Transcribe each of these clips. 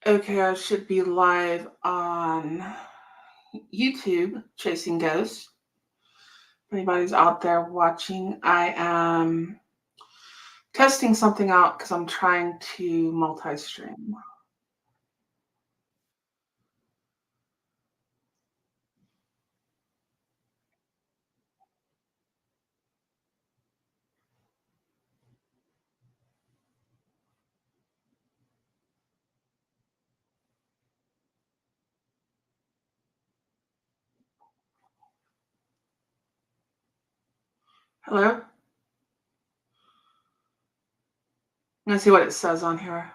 Okay, I should be live on YouTube chasing ghosts. If anybody's out there watching, I am testing something out because I'm trying to multi-stream. Hello? I'm gonna see what it says on here.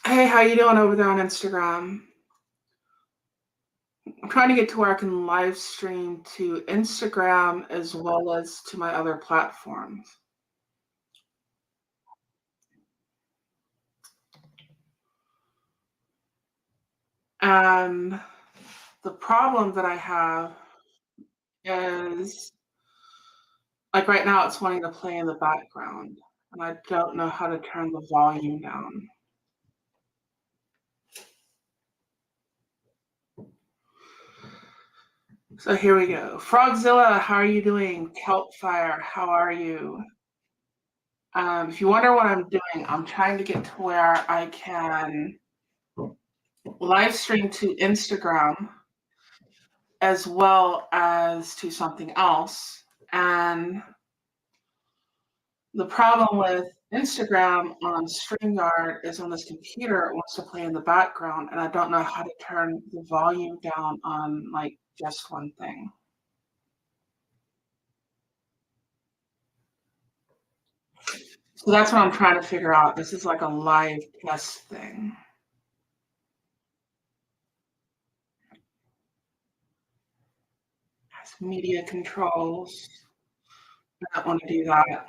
Hey, how you doing over there on Instagram? I'm trying to get to where I can live stream to Instagram as well as to my other platforms. And the problem that I have is like right now it's wanting to play in the background and I don't know how to turn the volume down. So here we go. Frogzilla, how are you doing? Kelpfire, how are you? If you wonder what I'm doing, I'm trying to get to where I can live stream to Instagram as well as to something else. And the problem with Instagram on StreamYard is on this computer, it wants to play in the background, and I don't know how to turn the volume down on like just one thing. So that's what I'm trying to figure out. This is like a live test thing. Has media controls. I don't want to do that.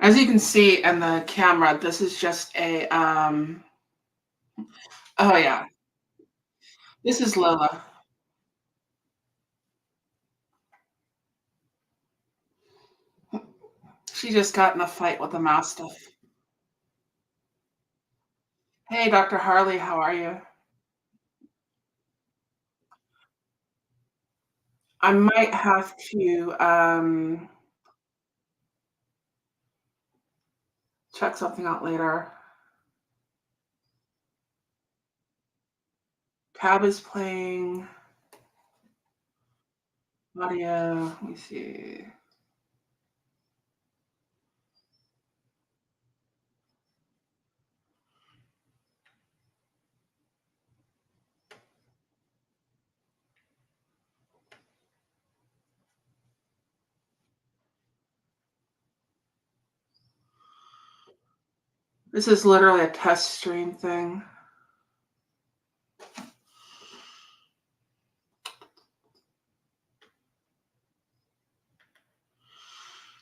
As you can see in the camera, this is just a oh yeah, this is Lola. She just got in a fight with a mastiff. Hey, Dr. Harley, how are you? I might have to check something out later. Tab is playing audio. Let me see. This is literally a test stream thing.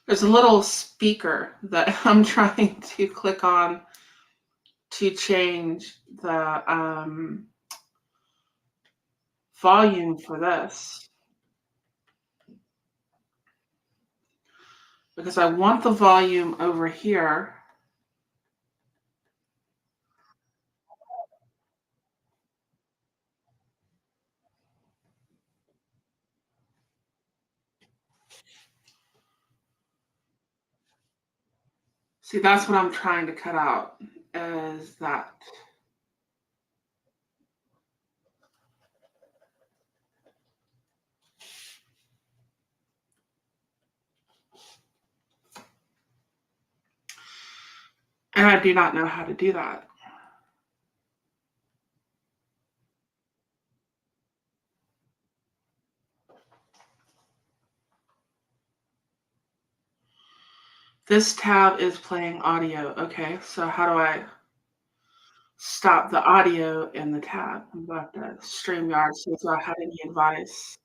There's a little speaker that I'm trying to click on to change the volume for this. Because I want the volume over here. See, that's what I'm trying to cut out, is that. And I do not know how to do that. This tab is playing audio. Okay, so how do I stop the audio in the tab? I'm about to StreamYard, see if I had any advice.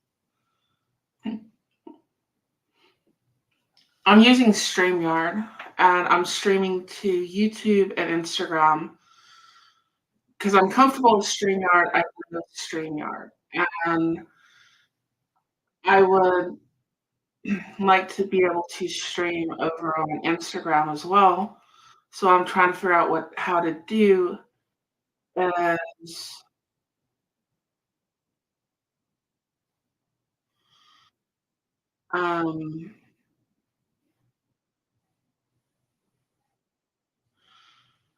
I'm using StreamYard and I'm streaming to YouTube and Instagram because I'm comfortable with StreamYard. I love StreamYard. And I would like to be able to stream over on Instagram as well. So I'm trying to figure out how to do is um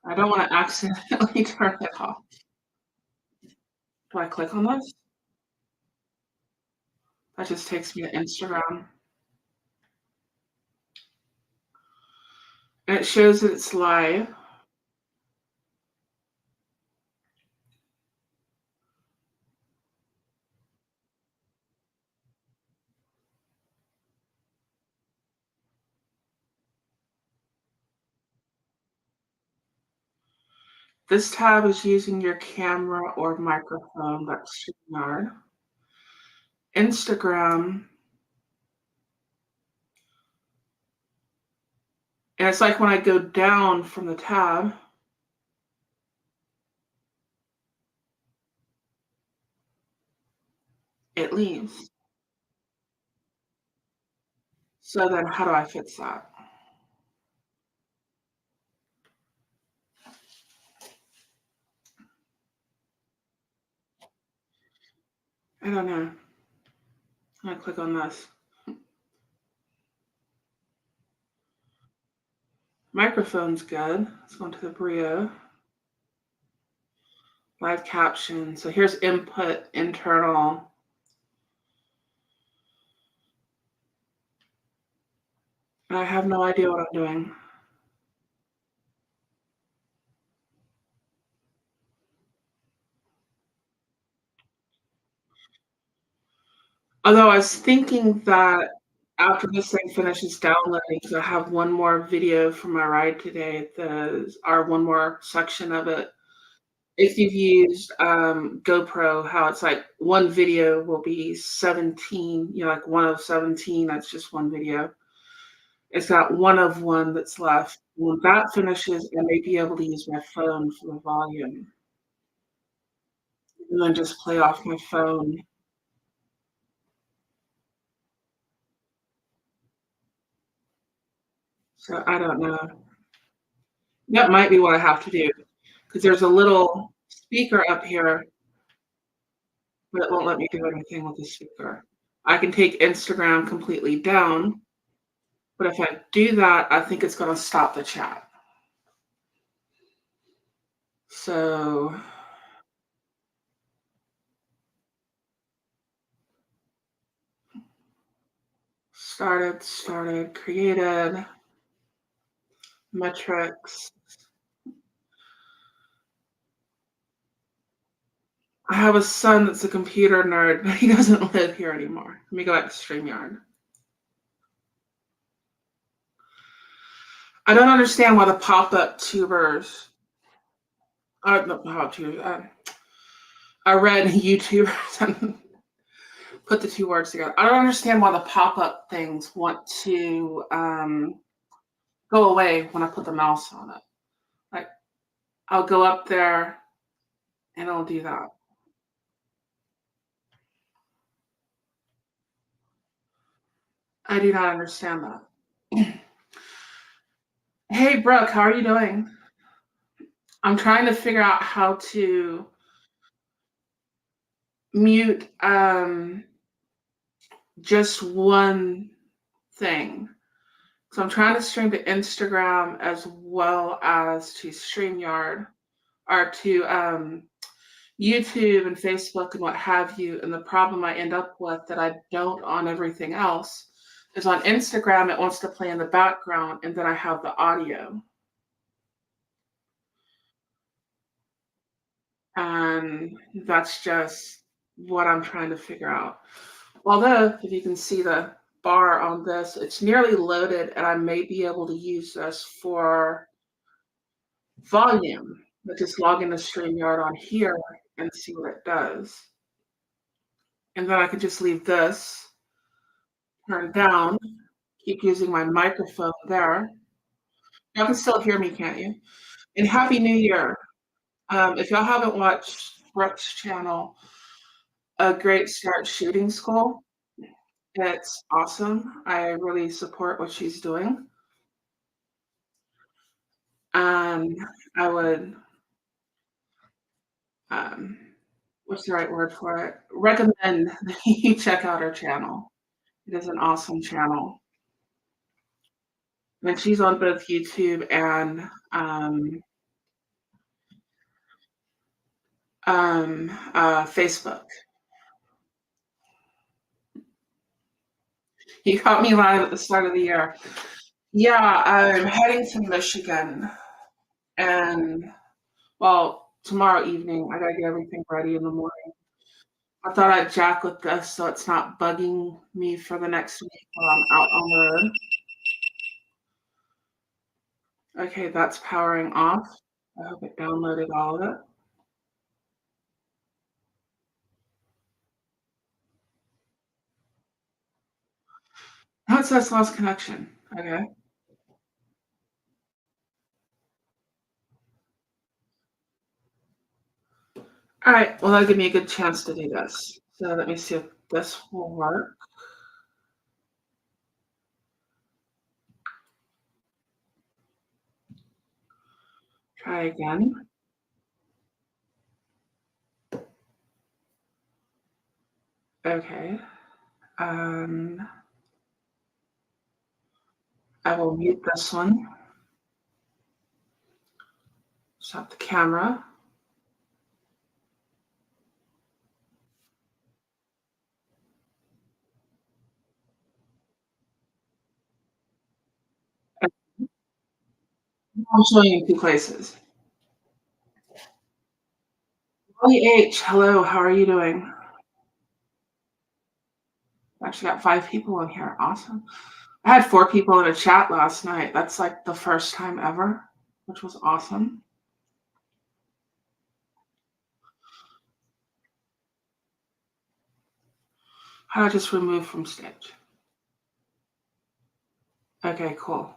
I don't want to accidentally turn it off. Do I click on this? That just takes me to Instagram. And it shows that it's live. This tab is using your camera or microphone, that's StreamYard. Instagram, and it's like when I go down from the tab, it leaves. So then how do I fix that? I don't know. I'm gonna click on this. Microphone's good. Let's go into the Brio. Live caption. So here's input, internal. And I have no idea what I'm doing. Although I was thinking that after this thing finishes downloading, because I have one more video for my ride today, or one more section of it. If you've used GoPro, how it's like one video will be 17, like one of 17, that's just one video. It's got one of one that's left. When that finishes, I may be able to use my phone for the volume and then just play off my phone. So I don't know. That might be what I have to do because there's a little speaker up here, but it won't let me do anything with the speaker. I can take Instagram completely down, but if I do that, I think it's going to stop the chat. So started, created, metrics. I have a son that's a computer nerd, but he doesn't live here anymore. Let me go back to StreamYard. I don't understand why the pop-up tubers, not pop-up tubers, I read YouTubers put the two words together. I don't understand why the pop-up things want to go away when I put the mouse on it. Like, I'll go up there and it'll do that. I do not understand that. Hey, Brooke, how are you doing? I'm trying to figure out how to mute just one thing. So I'm trying to stream to Instagram as well as to StreamYard or to YouTube and Facebook and what have you. And the problem I end up with that I don't on everything else is on Instagram, it wants to play in the background and then I have the audio. And that's just what I'm trying to figure out. Although, if you can see the bar on this, it's nearly loaded and I may be able to use this for volume. But just log into StreamYard on here and see what it does. And then I could just leave this turned down, keep using my microphone there. Y'all can still hear me, can't you? And Happy New Year. If y'all haven't watched Brooke's channel, A Great Start Shooting School, It's awesome. I really support what she's doing. Um, I would, um, what's the right word for it? Recommend that you check out her channel. It is an awesome channel. And she's on both YouTube and Facebook. You caught me live at the start of the year. Yeah, I'm heading to Michigan, and well, tomorrow evening, I gotta get everything ready in the morning. I thought I'd jack with this so it's not bugging me for the next week while I'm out on the road. Okay, that's powering off. I hope it downloaded all of it. Oh, it says lost connection. Okay. All right. Well, that'll give me a good chance to do this. So let me see if this will work. Try again. Okay. Um, I will mute this one. Stop the camera. I'm showing you two places. Holly H, hello. How are you doing? Actually got 5 people in here. Awesome. I had 4 people in a chat last night. That's like the first time ever, which was awesome. How do I just remove from stage? Okay, cool.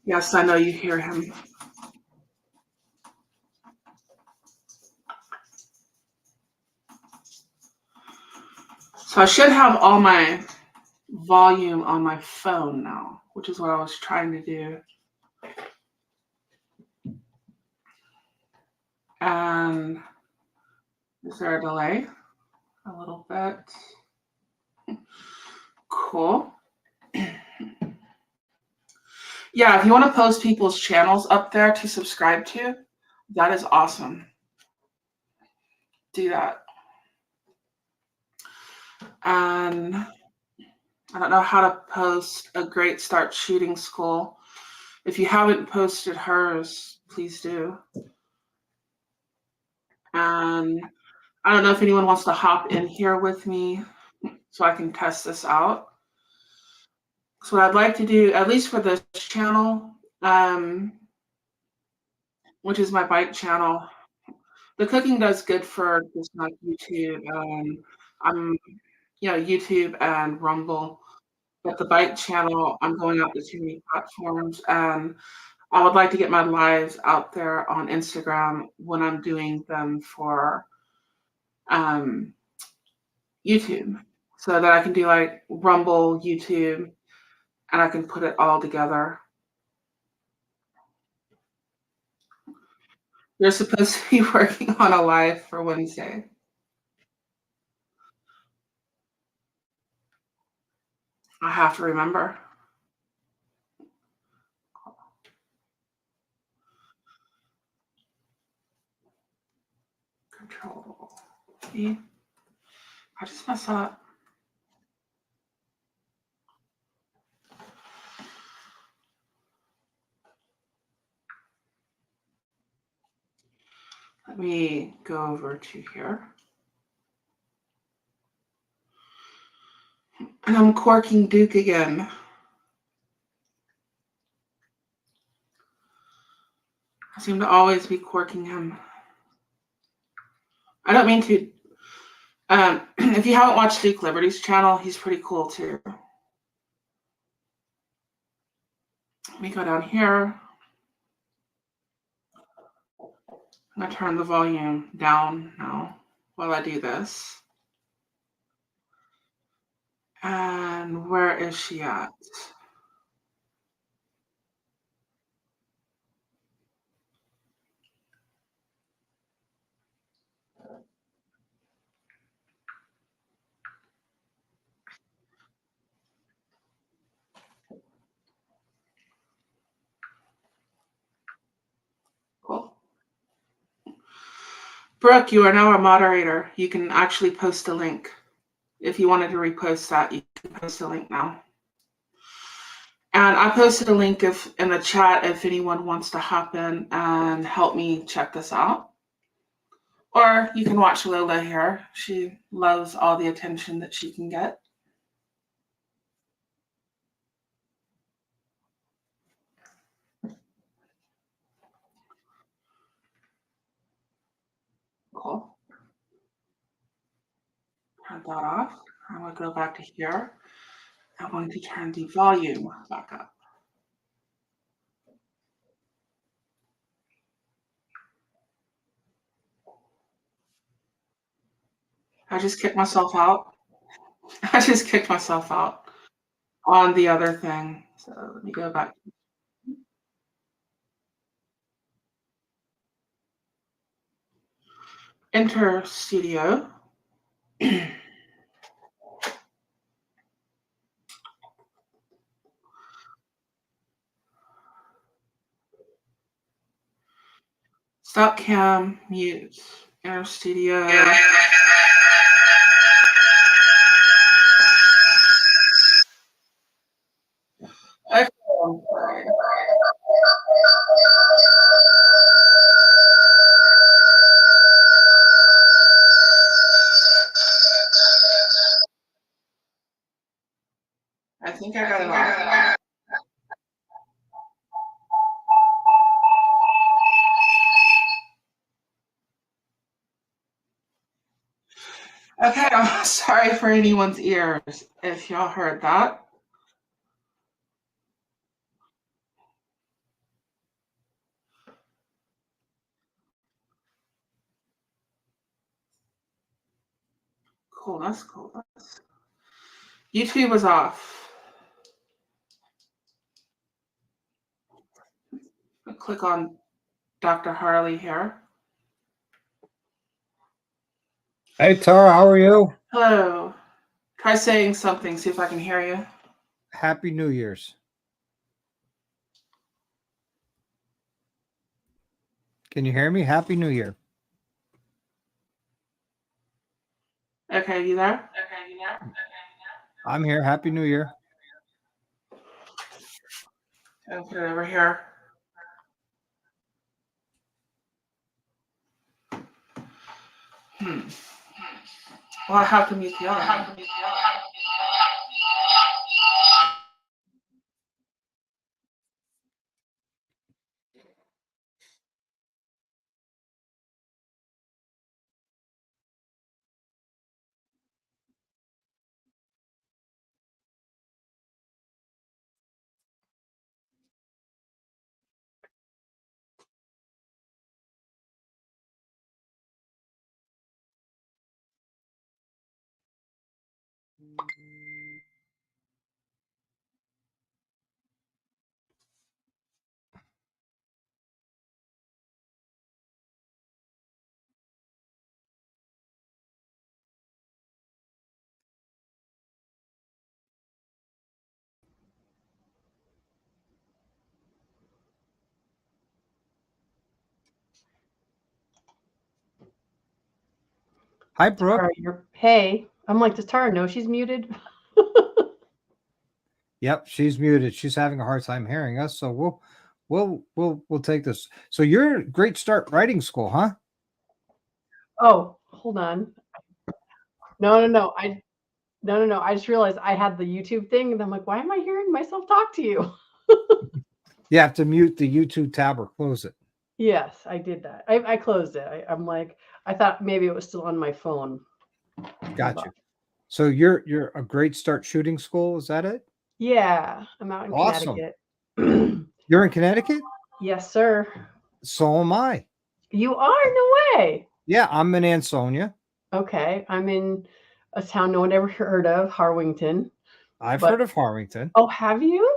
Yes, I know you hear him. So I should have all my volume on my phone now, which is what I was trying to do. And is there a delay? A little bit. Cool. Yeah, if you want to post people's channels up there to subscribe to, that is awesome. Do that. And I don't know how to post a Great Start Shooting School. If you haven't posted hers, please do. And I don't know if anyone wants to hop in here with me so I can test this out. So what I'd like to do, at least for this channel, which is my bike channel, the cooking does good for just like YouTube. I'm, YouTube and Rumble. But the bike channel, I'm going out to too many platforms, and I would like to get my lives out there on Instagram when I'm doing them for um, YouTube, so that I can do like Rumble, YouTube, and I can put it all together. You're supposed to be working on a live for Wednesday. I have to remember. Control. See? I just mess up. Let me go over to here. And I'm corking Duke again. I seem to always be corking him. I don't mean to. If you haven't watched Duke Liberty's channel, he's pretty cool too. Let me go down here. I'm gonna turn the volume down now. while I do this. And where is she at? Cool. Brooke, you are now a moderator. You can actually post a link. If you wanted to repost that, you can post a link now. And I posted a link in the chat if anyone wants to hop in and help me check this out. Or you can watch Lola here. She loves all the attention that she can get. Cool. Turn that off. I'm going to go back to here. I'm going to turn the volume back up. I just kicked myself out. I just kicked myself out on the other thing. So let me go back. Enter studio. Stop cam, mute. Enter studio. Okay. I think I got it off. Okay, I'm sorry for anyone's ears if y'all heard that. Coolness. YouTube was off. I'll click on Dr. Harley here. Hey, Tara, how are you? Hello. Try saying something, see if I can hear you. Happy New Year's. Can you hear me? Happy New Year. Okay, you there? I'm here. Happy New Year. I'll put it over here. Well, I have to mute the other one. Hi, Brooke. Hey, I'm like, does Tara know she's muted? Yep, she's muted. She's having a hard time hearing us, so we'll take this. So you're a great start writing school, huh? Oh, hold on. No. I just realized I had the YouTube thing, and I'm like, why am I hearing myself talk to you? You have to mute the YouTube tab or close it. Yes, I did that. I closed it. I'm like, I thought maybe it was still on my phone. Gotcha. So you're a great start shooting school. Is that it? Yeah, I'm out in Awesome. Connecticut. You're in Connecticut? Yes, sir. So am I. You are? No way. Yeah, I'm in Ansonia. Okay, I'm in a town no one ever heard of, Harwington. I've But heard of Harwington. oh, have you?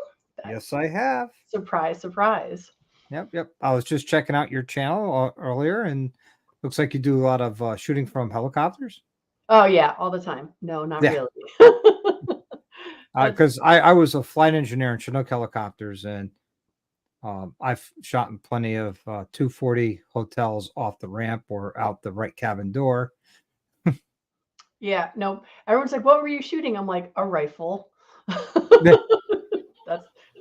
Yes, I have. Surprise, surprise. Yep. I was just checking out your channel earlier, and looks like you do a lot of shooting from helicopters. Oh yeah, all the time. No, not Yeah, really. That's because I was a flight engineer in Chinook helicopters, and I've shot in plenty of 240 hotels off the ramp or out the right cabin door. yeah, no. Everyone's like, "What were you shooting?" I'm like, "A rifle." Yeah.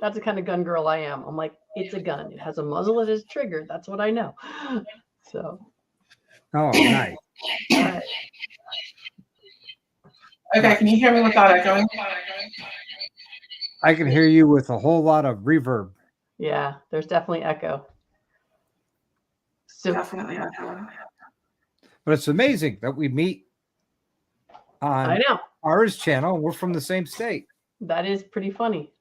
That's the kind of gun girl I am. I'm like, "It's a gun. It has a muzzle. It is trigger. That's what I know." So, Oh, nice. all right. Okay, can you hear me without echoing? I can hear you with a whole lot of reverb. Yeah, there's definitely echo. So Definitely echoing. But it's amazing that we meet I on know ours channel. We're from the same state. that is pretty funny.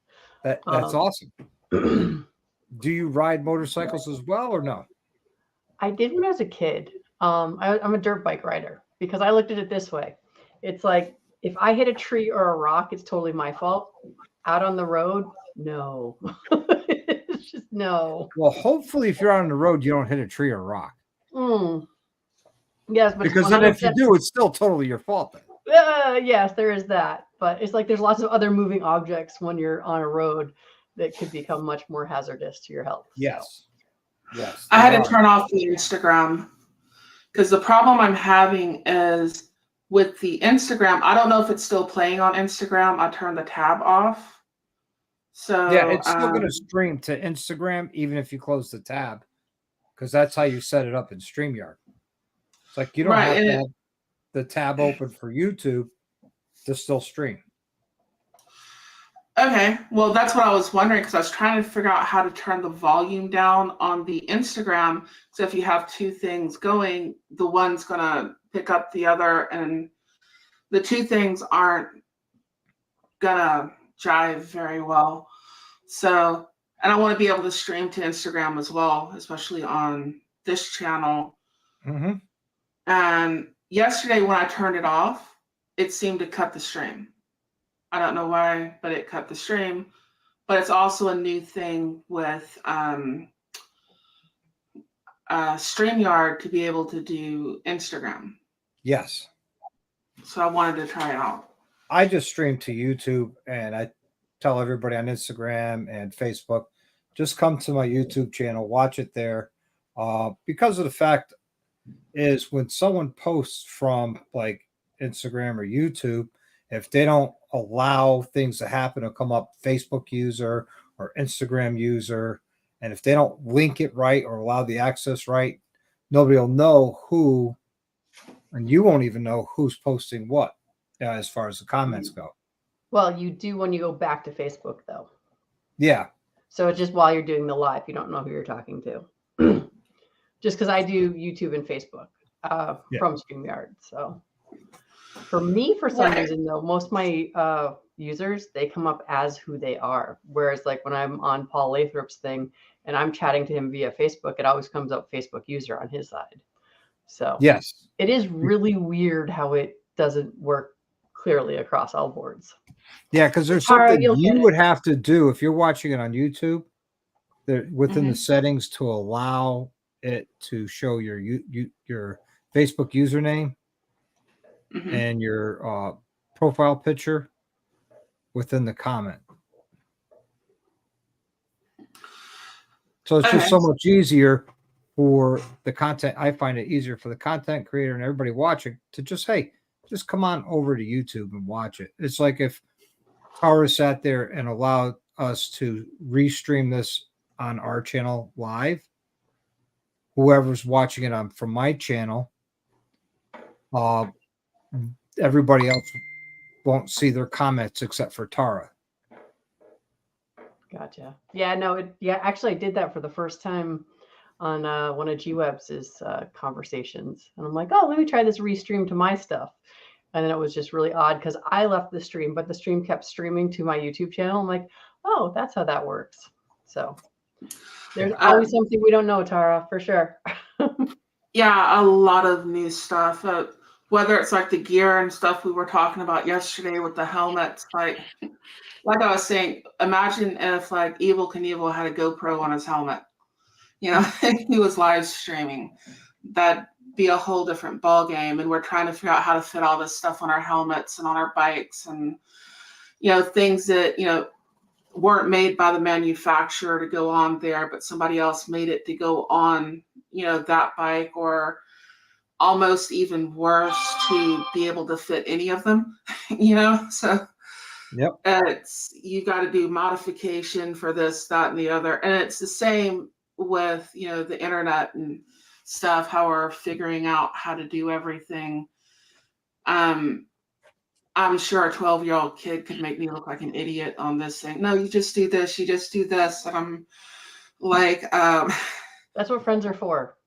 That's awesome. Do you ride motorcycles as well or no? I did when I was a kid. I'm a dirt bike rider because I looked at it this way. It's like if I hit a tree or a rock, it's totally my fault. Out on the road, no. It's just no. Well, hopefully, if you're on the road, you don't hit a tree or rock. Mm. Yes, but Because then if you do, it's still totally your fault. Then. Yes, there is that. But it's like there's lots of other moving objects when you're on a road that could become much more hazardous to your health. Yes. Yes. I had to turn off the Instagram because the problem I'm having is with the Instagram. I don't know if it's still playing on Instagram. I turned the tab off. So yeah, it's still going to stream to Instagram even if you close the tab, because that's how you set it up in StreamYard. It's like you don't have to have the tab open for YouTube to still stream. Okay, well, that's what I was wondering because I was trying to figure out how to turn the volume down on the Instagram. So if you have two things going, the one's going to pick up the other, and the two things aren't going to jive very well. So, and I want to be able to stream to Instagram as well, especially on this channel. Mm-hmm. And yesterday when I turned it off, it seemed to cut the stream. I don't know why, but it cut the stream. But it's also a new thing with StreamYard to be able to do Instagram. Yes. So I wanted to try it out. I just stream to YouTube, and I tell everybody on Instagram and Facebook, just come to my YouTube channel, watch it there. Because of the fact is when someone posts from like Instagram or YouTube, if they don't allow things to happen to come up Facebook user or Instagram user, and if they don't link it right or allow the access right, nobody will know who, and you won't even know who's posting what as far as the comments go. Well, you do when you go back to Facebook, though. Yeah. So it's just while you're doing the live, you don't know who you're talking to. Just because I do YouTube and Facebook from StreamYard. So for me, for some reason, though, most of my users, they come up as who they are. Whereas like when I'm on Paul Lathrop's thing and I'm chatting to him via Facebook, it always comes up Facebook user on his side. So yes, it is really weird how it doesn't work clearly across all boards. Yeah, because there's something you would have to do if you're watching it on YouTube within the settings to allow it to show your Facebook username and your profile picture within the comment. So it's just so much easier for the content. I find it easier for the content creator and everybody watching to just, hey, just come on over to YouTube and watch it. It's like if Tara sat there and allowed us to restream this on our channel live, whoever's watching it on from my channel, everybody else won't see their comments except for Tara. Gotcha. Yeah, no, actually I did that for the first time on one of G-Web's conversations. And I'm like, oh, let me try this restream to my stuff. And then it was just really odd because I left the stream, but the stream kept streaming to my YouTube channel. I'm like, oh, that's how that works. So there's always something we don't know, Tara, for sure. Yeah, a lot of new stuff. whether it's like the gear and stuff we were talking about yesterday with the helmets, like I was saying, imagine if like Evel Knievel had a GoPro on his helmet, you know, he was live streaming. That'd be a whole different ball game. And we're trying to figure out how to fit all this stuff on our helmets and on our bikes, and you know, things that, you know, weren't made by the manufacturer to go on there, but somebody else made it to go on, you know, that bike, or almost even worse, to be able to fit any of them, you know? So Yep. it's, you got to do modification for this, that, and the other. And it's the same with, you know, the internet and stuff, how we're figuring out how to do everything. I'm sure a 12-year-old kid could make me look like an idiot on this thing. No, you just do this, you just do this. And I'm like, That's what friends are for.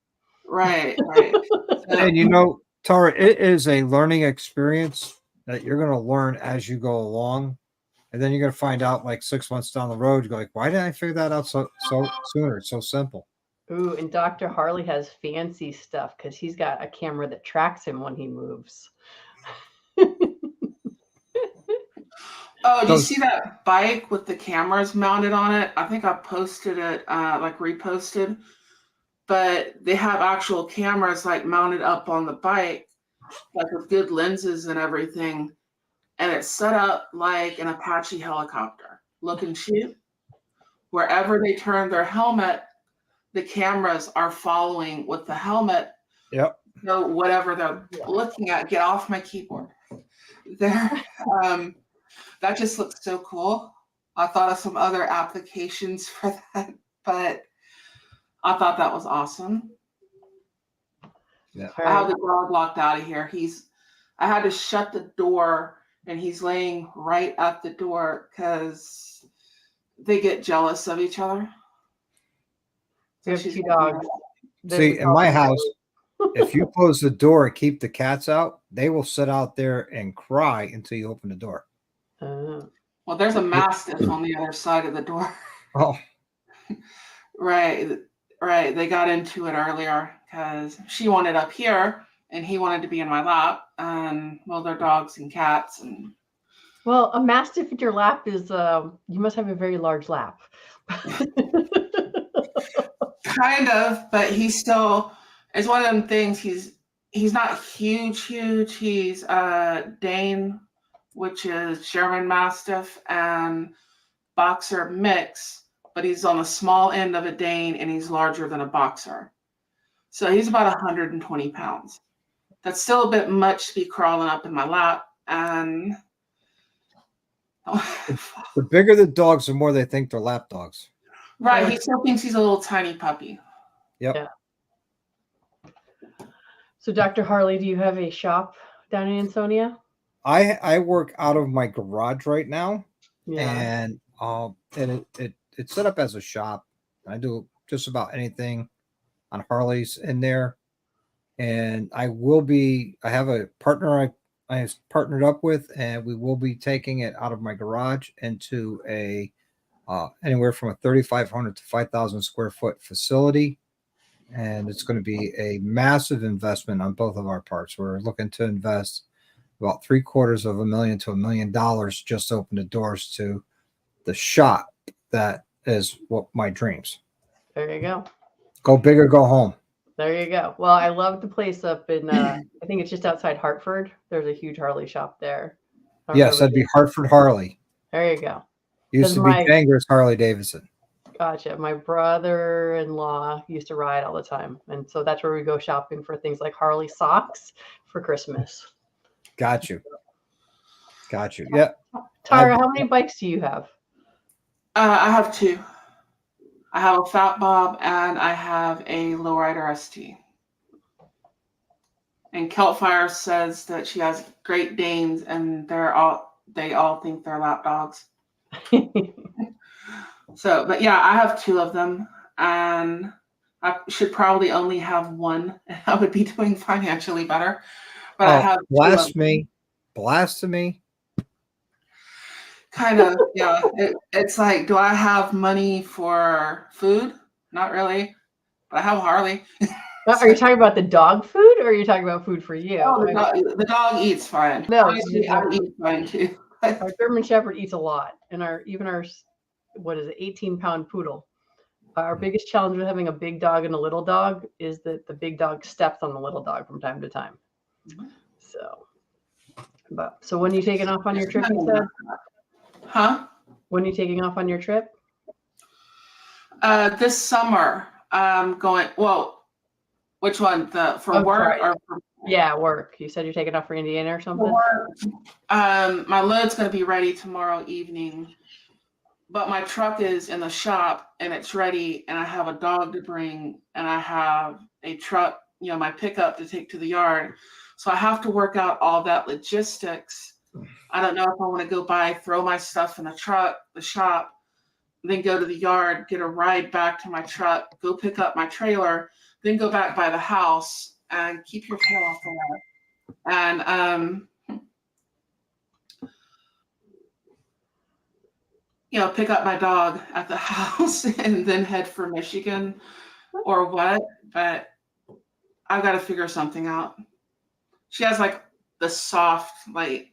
right. So, And you know, Tara, it is a learning experience that you're going to learn as you go along. And then you're going to find out like 6 months down the road, you go like, why didn't I figure that out so sooner? It's so simple. Ooh, and Dr. Harley has fancy stuff because he's got a camera that tracks him when he moves. oh, do you see that bike with the cameras mounted on it? I think I posted it, like reposted, but they have actual cameras like mounted up on the bike, like with good lenses and everything. And it's set up like an Apache helicopter, look and shoot. Wherever they turn their helmet, the cameras are following with the helmet. Yep. So whatever they're looking at, get off my keyboard. There, that just looks so cool. I thought of some other applications for that, but I thought that was awesome. Yeah. I have the dog locked out of here. I had to shut the door, and he's laying right at the door because they get jealous of each other. We have 2 dogs. See, in my house, if you close the door and keep the cats out, they will sit out there and cry until you open the door. Well, there's a mastiff on the other side of the door. Oh, right. They got into it earlier because she wanted up here and he wanted to be in my lap. And well, they're dogs and cats. And well, a mastiff in your lap is you must have a very large lap. kind of, but he's still, it's one of them things. He's not huge. He's Dane, which is German Mastiff and Boxer mix, but he's on the small end of a Dane and he's larger than a Boxer. So he's about 120 pounds. That's still a bit much to be crawling up in my lap. And the bigger the dogs, the more they think they're lap dogs. right, he still thinks he's a little tiny puppy. Yep. Yeah. So, Dr. Harley, do you have a shop down in Ansonia? I work out of my garage right now, Yeah. and it's set up as a shop. I do just about anything on Harleys in there, and I have a partner I have partnered up with, and we will be taking it out of my garage into a anywhere from a 3,500 to 5,000 square foot facility. And it's going to be a massive investment on both of our parts. We're looking to invest about $750,000 to $1 million just to open the doors to the shop. That is what my dreams. There you go. Go big or go home. There you go. Well, I love the place up in, I think it's just outside Hartford. There's a huge Harley shop there. Yes, that'd be Hartford Harley. There you go. Used to be Dangerous Harley Davidson. Gotcha. My brother-in-law used to ride all the time. And so that's where we go shopping for things like Harley socks for Christmas. Got you. Yeah. Tara, how many bikes do you have? I have 2. I have a Fat Bob and I have a Lowrider ST. And Keltfire says that she has Great Danes and they all think they're lap dogs. So, but yeah, I have 2 of them, and I should probably only have 1. I would be doing financially better. But I have blasphemy. Kind of, yeah. It's like, do I have money for food? Not really, but I have Harley. Are you talking about the dog food, or are you talking about food for you? Oh, the dog eats fine. No, Honestly, I eat fine too. our German Shepherd eats a lot, and even our what is it, 18-pound poodle. Our biggest challenge with having a big dog and a little dog is that the big dog steps on the little dog from time to time. So when are you taking off on your trip, you said? Huh? When are you taking off on your trip? This summer, I'm going. Well, which one? For work sorry. or for? Yeah, work. You said you're taking off for Indiana or something? My load's going to be ready tomorrow evening, but my truck is in the shop and it's ready, and I have a dog to bring, and I have a truck, my pickup to take to the yard. So I have to work out all that logistics. I don't know if I want to go throw my stuff in the shop, then go to the yard, get a ride back to my truck, go pick up my trailer, then go back by the house, and keep your tail off the line. And pick up my dog at the house and then head for Michigan or what. But I've got to figure something out. She has like the soft, like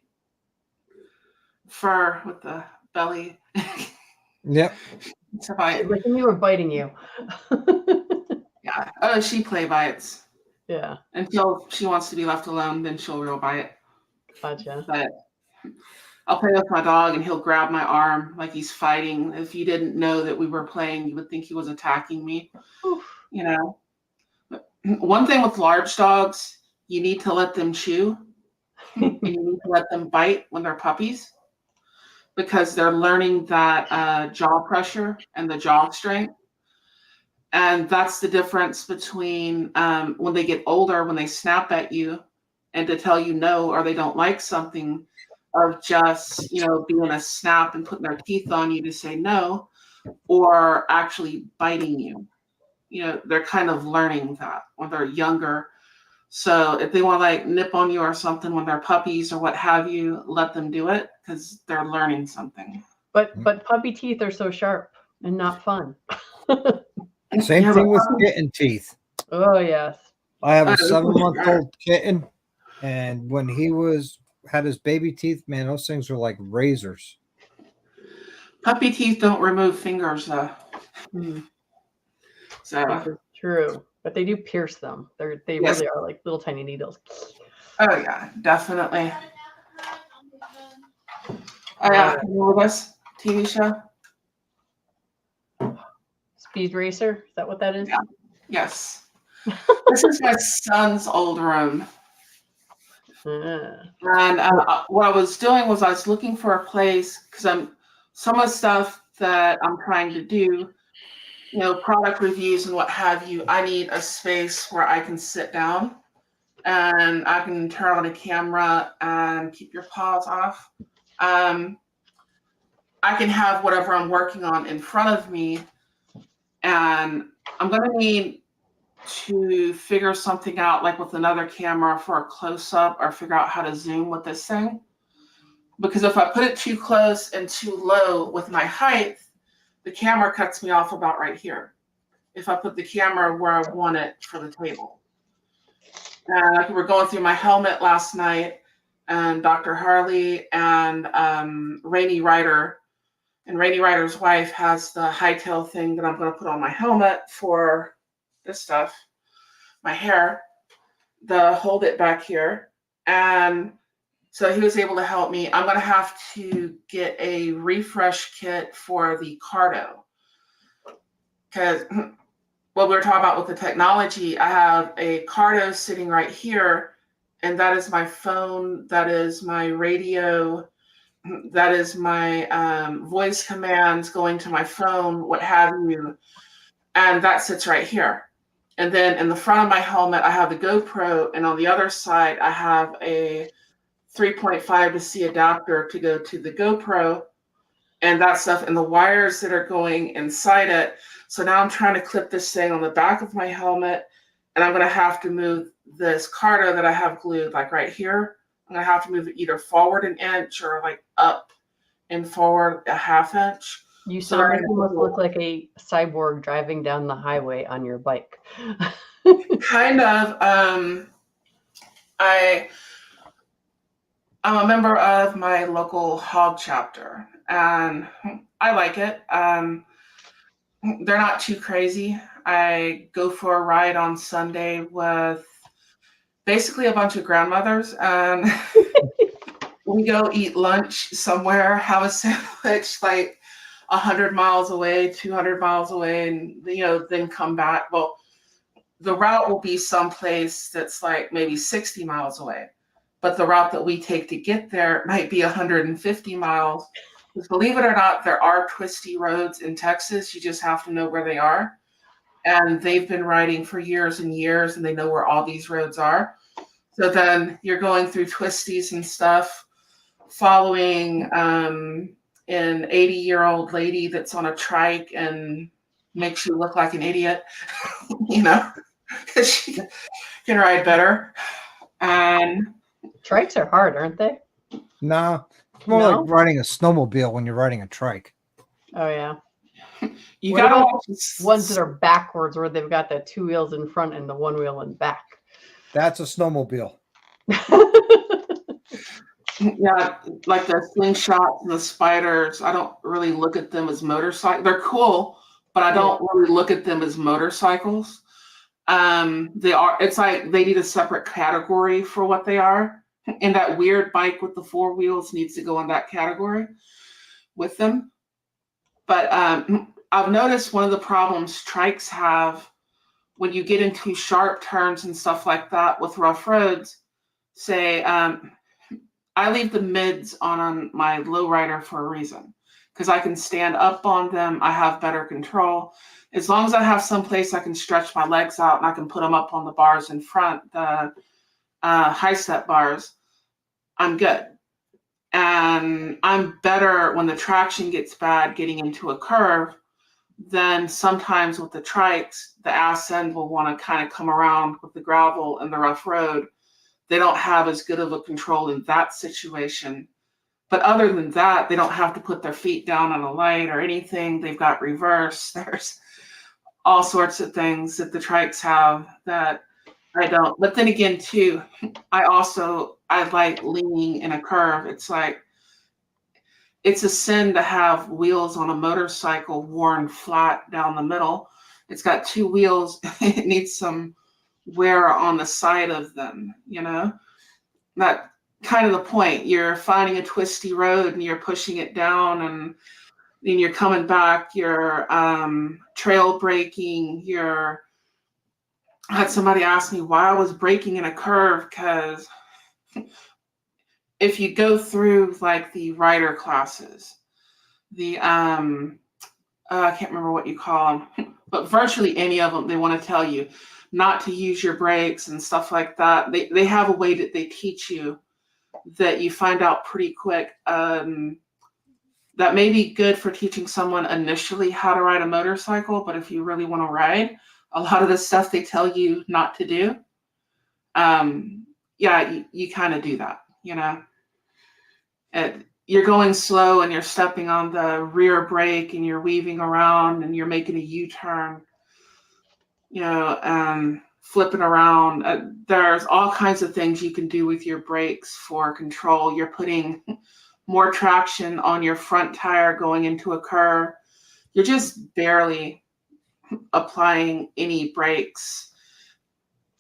fur with the belly. Yep. So like you were biting you. Yeah. Oh, she play bites. Yeah. Until she wants to be left alone, then she'll real bite. Gotcha. But I'll play with my dog and he'll grab my arm like he's fighting. If you didn't know that we were playing, you would think he was attacking me. Oof. One thing with large dogs, you need to let them chew. And you need to let them bite when they're puppies, because they're learning that jaw pressure and the jaw strength. And that's the difference between when they get older, when they snap at you and to tell you no, or they don't like something, of just, being a snap and putting their teeth on you to say no, or actually biting you. They're kind of learning that when they're younger. So if they want to like nip on you or something when they're puppies or what have you, let them do it, because they're learning something. But puppy teeth are so sharp and not fun. Same thing with kitten teeth. Oh, yes. I have a 7-month-old kitten, and when he had his baby teeth, man, those things are like razors. Puppy teeth don't remove fingers, though. So this is true, but they do pierce them. They really are like little tiny needles. Oh yeah, definitely. Oh yeah, you know this TV show? Speed Racer, is that what that is? Yeah. Yes. This is my son's old room. And what I was doing was I was looking for a place, because some of the stuff that I'm trying to do, product reviews and what have you, I need a space where I can sit down and I can turn on a camera and keep your paws off. I can have whatever I'm working on in front of me, and I'm going to need to figure something out, like with another camera for a close-up, or figure out how to zoom with this thing. Because if I put it too close and too low with my height, the camera cuts me off about right here. If I put the camera where I want it for the table. And we were going through my helmet last night, and Dr. Harley and Rainy Ryder, and Rainy Ryder's wife has the hightail thing that I'm going to put on my helmet for this stuff, my hair, the hold it back here. And so he was able to help me. I'm going to have to get a refresh kit for the Cardo, because what we were talking about with the technology, I have a Cardo sitting right here, and that is my phone, that is my radio, that is my voice commands going to my phone, what have you, and that sits right here. And then in the front of my helmet, I have the GoPro, and on the other side, I have a 3.5 to C adapter to go to the GoPro, and that stuff, and the wires that are going inside it. So now I'm trying to clip this thing on the back of my helmet, and I'm going to have to move this Cardo that I have glued like right here. I'm going to have to move it either forward an inch or like up and forward a half inch. You sound like you must look like a cyborg driving down the highway on your bike. Kind of. I'm a member of my local hog chapter, and I like it. They're not too crazy. I go for a ride on Sunday with basically a bunch of grandmothers, and we go eat lunch somewhere, have a sandwich like 100 miles away, 200 miles away, and then come back. Well, the route will be someplace that's like maybe 60 miles away, but the route that we take to get there might be 150 miles. Believe it or not, there are twisty roads in Texas. You just have to know where they are. And they've been riding for years and years, and they know where all these roads are. So then you're going through twisties and stuff, following an 80-year-old lady that's on a trike and makes you look like an idiot, because she can ride better. And Trikes are hard, aren't they? No, it's more like riding a snowmobile when you're riding a trike. Oh yeah. You What gotta about watch ones that are backwards, where they've got the 2 wheels in front and the 1 wheel in back. That's a snowmobile. Yeah, like the slingshots and the spiders. I don't really look at them as motorcycles. They're cool, but I don't really look at them as motorcycles. It's like they need a separate category for what they are. And that weird bike with the 4 wheels needs to go in that category with them. But I've noticed one of the problems trikes have when you get into sharp turns and stuff like that with rough roads. Say, I leave the mids on my lowrider for a reason, because I can stand up on them. I have better control. As long as I have some place I can stretch my legs out and I can put them up on the bars in front, the high step bars, I'm good. And I'm better when the traction gets bad getting into a curve. Then sometimes with the trikes, the ass end will want to kind of come around with the gravel and the rough road. They don't have as good of a control in that situation. But other than that, they don't have to put their feet down on a light or anything. They've got reverse. There's all sorts of things that the trikes have that I don't. But then again, too, I like leaning in a curve. It's like, it's a sin to have wheels on a motorcycle worn flat down the middle. It's got 2 wheels. It needs some wear on the side of them, That kind of the point. You're finding a twisty road and you're pushing it down, and then you're coming back, you're trail braking, I had somebody ask me why I was braking in a curve, because if you go through like the rider classes, the I can't remember what you call them, but virtually any of them, they want to tell you not to use your brakes and stuff like that. They have a way that they teach you that you find out pretty quick, that may be good for teaching someone initially how to ride a motorcycle, but if you really want to ride, a lot of the stuff they tell you not to do, you kind of do that, You're going slow and you're stepping on the rear brake and you're weaving around and you're making a U-turn, flipping around. There's all kinds of things you can do with your brakes for control. You're putting more traction on your front tire going into a curve. You're just barely applying any brakes.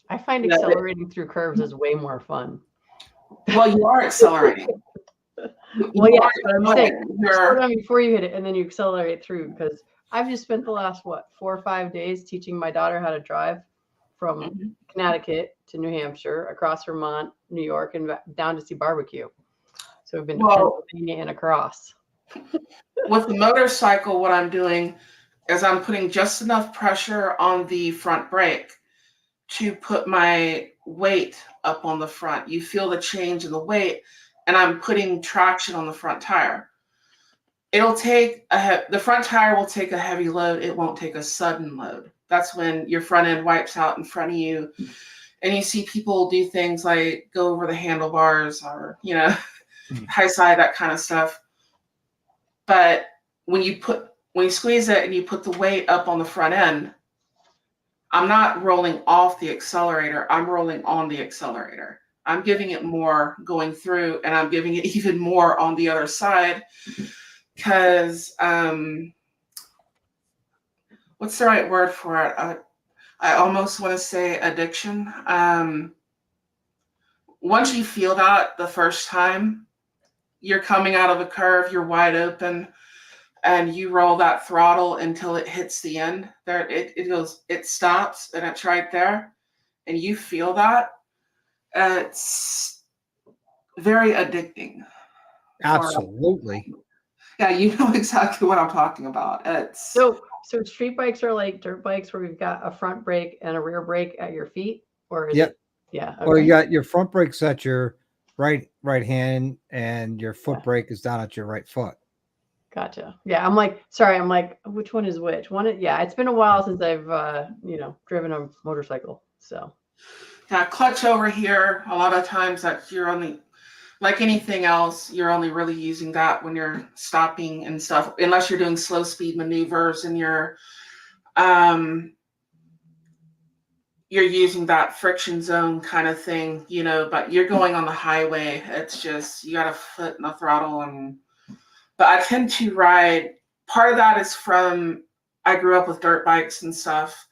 I find accelerating through curves is way more fun. Well, you are accelerating. Well, yeah, but I'm saying slow down before you hit it, and then you accelerate through. Because I've just spent the last 4 or 5 days teaching my daughter how to drive from Connecticut to New Hampshire, across Vermont, New York, and down to see barbecue. So we've been to Pennsylvania and across. With the motorcycle, what I'm doing is I'm putting just enough pressure on the front brake to put my weight up on the front. You feel the change in the weight, and I'm putting traction on the front tire. It'll take the front tire will take a heavy load. It won't take a sudden load. That's when your front end wipes out in front of you, and you see people do things like go over the handlebars or high side, that kind of stuff. But when you squeeze it and you put the weight up on the front end, I'm not rolling off the accelerator. I'm rolling on the accelerator. I'm giving it more going through, and I'm giving it even more on the other side because what's the right word for it? I almost want to say addiction. Once you feel that the first time, you're coming out of a curve, you're wide open, and you roll that throttle until it hits the end. There, it goes, it stops, and it's right there, and you feel that. It's very addicting. Absolutely. Yeah, you know exactly what I'm talking about. It's So street bikes are like dirt bikes where we've got a front brake and a rear brake at your feet, or is it? Yeah. Or you Okay. got your front brake's at your right hand, and your foot brake is down at your right foot. Gotcha. Yeah, I'm like, sorry, I'm like, which one is which? Yeah, it's been a while since I've driven a motorcycle. So yeah, clutch over here. A lot of times that you're only, like anything else, you're only really using that when you're stopping and stuff, unless you're doing slow speed maneuvers and you're using that friction zone kind of thing, but you're going on the highway. It's just, you got a foot in the throttle. But I tend to ride, part of that is from, I grew up with dirt bikes and stuff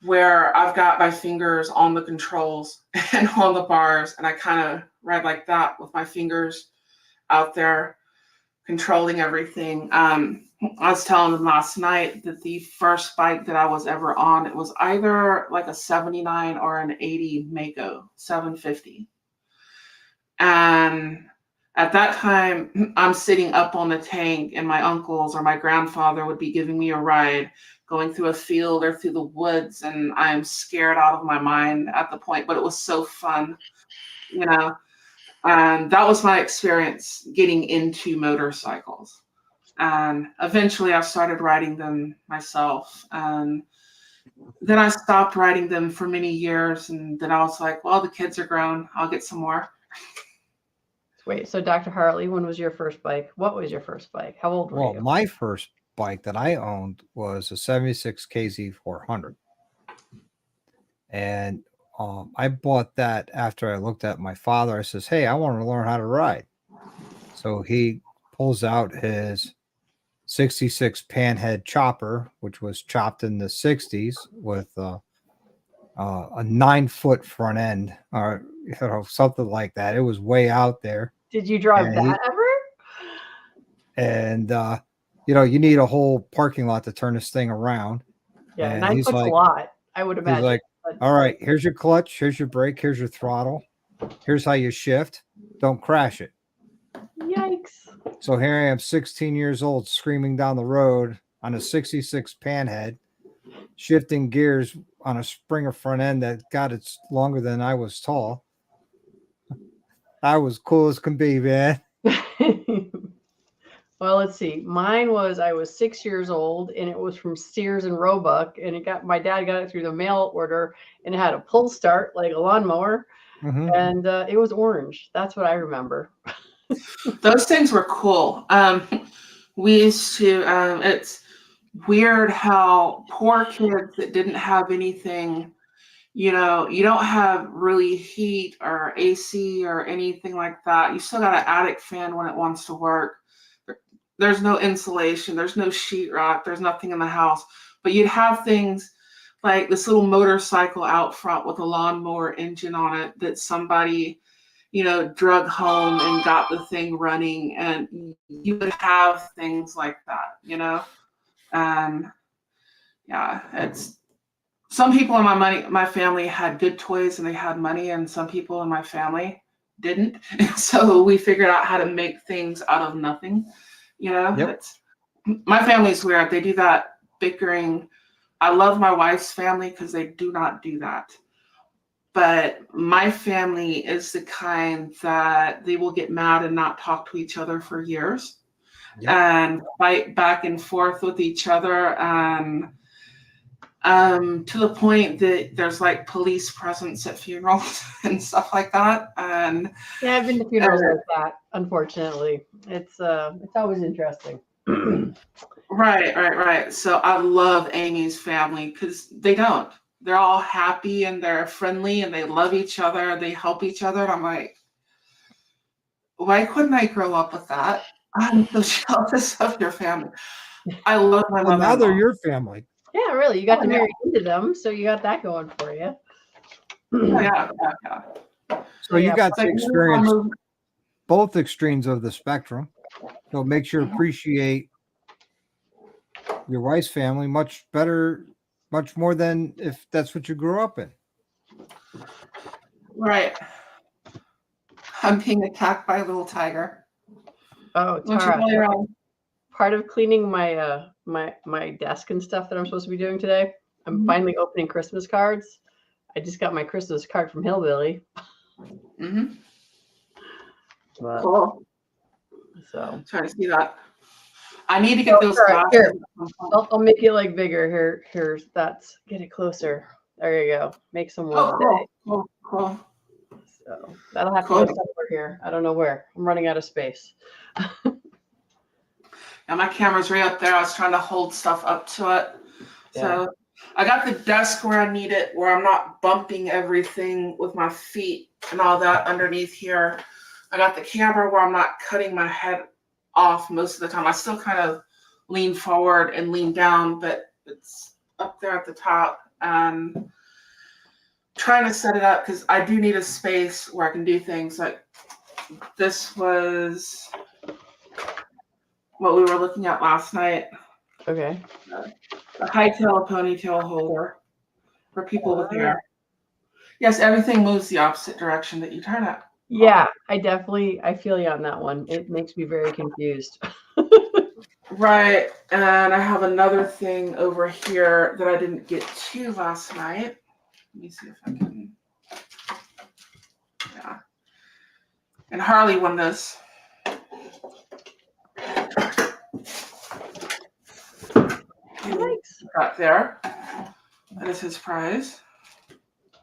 where I've got my fingers on the controls and on the bars, and I kind of ride like that with my fingers out there controlling everything. I was telling them last night that the first bike that I was ever on, it was either like a 79 or an 80 Mako 750. And at that time, I'm sitting up on the tank, and my uncles or my grandfather would be giving me a ride going through a field or through the woods, and I'm scared out of my mind at the point, but it was so fun, and that was my experience getting into motorcycles. And eventually I started riding them myself. And then I stopped riding them for many years. And then I was like, well, the kids are grown. I'll get some more. wait, so Dr. Hartley, when was your first bike? What was your first bike? How old were you? Well, my first bike that I owned was a 76 KZ 400. And I bought that after I looked at my father. I says, hey, I want to learn how to ride. So he pulls out his 66 panhead chopper, which was chopped in the 60s with a 9-foot front end, or something like that. It was way out there. Did you drive that ever? And you need a whole parking lot to turn this thing around. Yeah, and 9 foot's a lot, I would imagine. He's like, all right, here's your clutch, here's your brake, here's your throttle, here's how you shift. Don't crash it. Yikes. So here I am, 16 years old, screaming down the road on a 66 panhead, shifting gears on a Springer front end that got it's longer than I was tall. I was cool as can be, man. Well, let's see. Mine was, I was 6 years old, and it was from Sears and Roebuck, and my dad got it through the mail order, and it had a pull start like a lawnmower, and it was orange. That's what I remember. Those things were cool. We used to, it's weird how poor kids that didn't have anything, you don't have really heat or AC or anything like that. You still got an attic fan when it wants to work. There's no insulation, there's no sheetrock, there's nothing in the house, but you'd have things like this little motorcycle out front with a lawnmower engine on it that somebody, drug home and got the thing running, and you would have things like that, and yeah, it's, some people in my family had good toys and they had money, and some people in my family didn't. And so we figured out how to make things out of nothing. Yep. My family's weird. They do that bickering. I love my wife's family because they do not do that. But my family is the kind that they will get mad and not talk to each other for years. Yep. And fight back and forth with each other. And to the point that there's like police presence at funerals and stuff like that. And yeah, I've been to funerals like that. Unfortunately, it's always interesting. Right. So I love Amy's family because they don't. they're all happy and they're friendly and they love each other. They help each other. And I'm like, why couldn't I grow up with that? I'm so jealous of your family. I love my Well, now they're mother-in-law. your family. Yeah, really. You got Oh, to yeah. marry into them, so you got that going for you. Oh, yeah. So you got Like, to experience both extremes of the spectrum. So it makes you appreciate your wife's family much better, much more than if that's what you grew up in. Right. I'm being attacked by a little tiger. Oh, Why don't you Tara, play around? part of cleaning my my desk and stuff that I'm supposed to be doing today, I'm finally opening Christmas cards. I just got my Christmas card from Hillbilly. Mm-hmm. But, Cool. so Trying to see that. I need to get those right, glasses. here. I'll make it like bigger. Here's that's get it closer. There you go. Make some one today. Cool. So that'll have to Cool. go somewhere here. I don't know where. I'm running out of space. And my camera's right up there. I was trying to hold stuff up to it. So I got the desk where I need it, where I'm not bumping everything with my feet and all that underneath here. I got the camera where I'm not cutting my head off most of the time. I still kind of lean forward and lean down, but it's up there at the top. And trying to set it up because I do need a space where I can do things. Like this was what we were looking at last night. Okay. A hightail, a ponytail holder for people with hair. Yes, everything moves the opposite direction that you turn it. Yeah, I feel you on that one. It makes me very confused. Right, and I have another thing over here that I didn't get to last night. Let me see if I can. Yeah. And Harley won this. Thanks. Got there. That is his prize.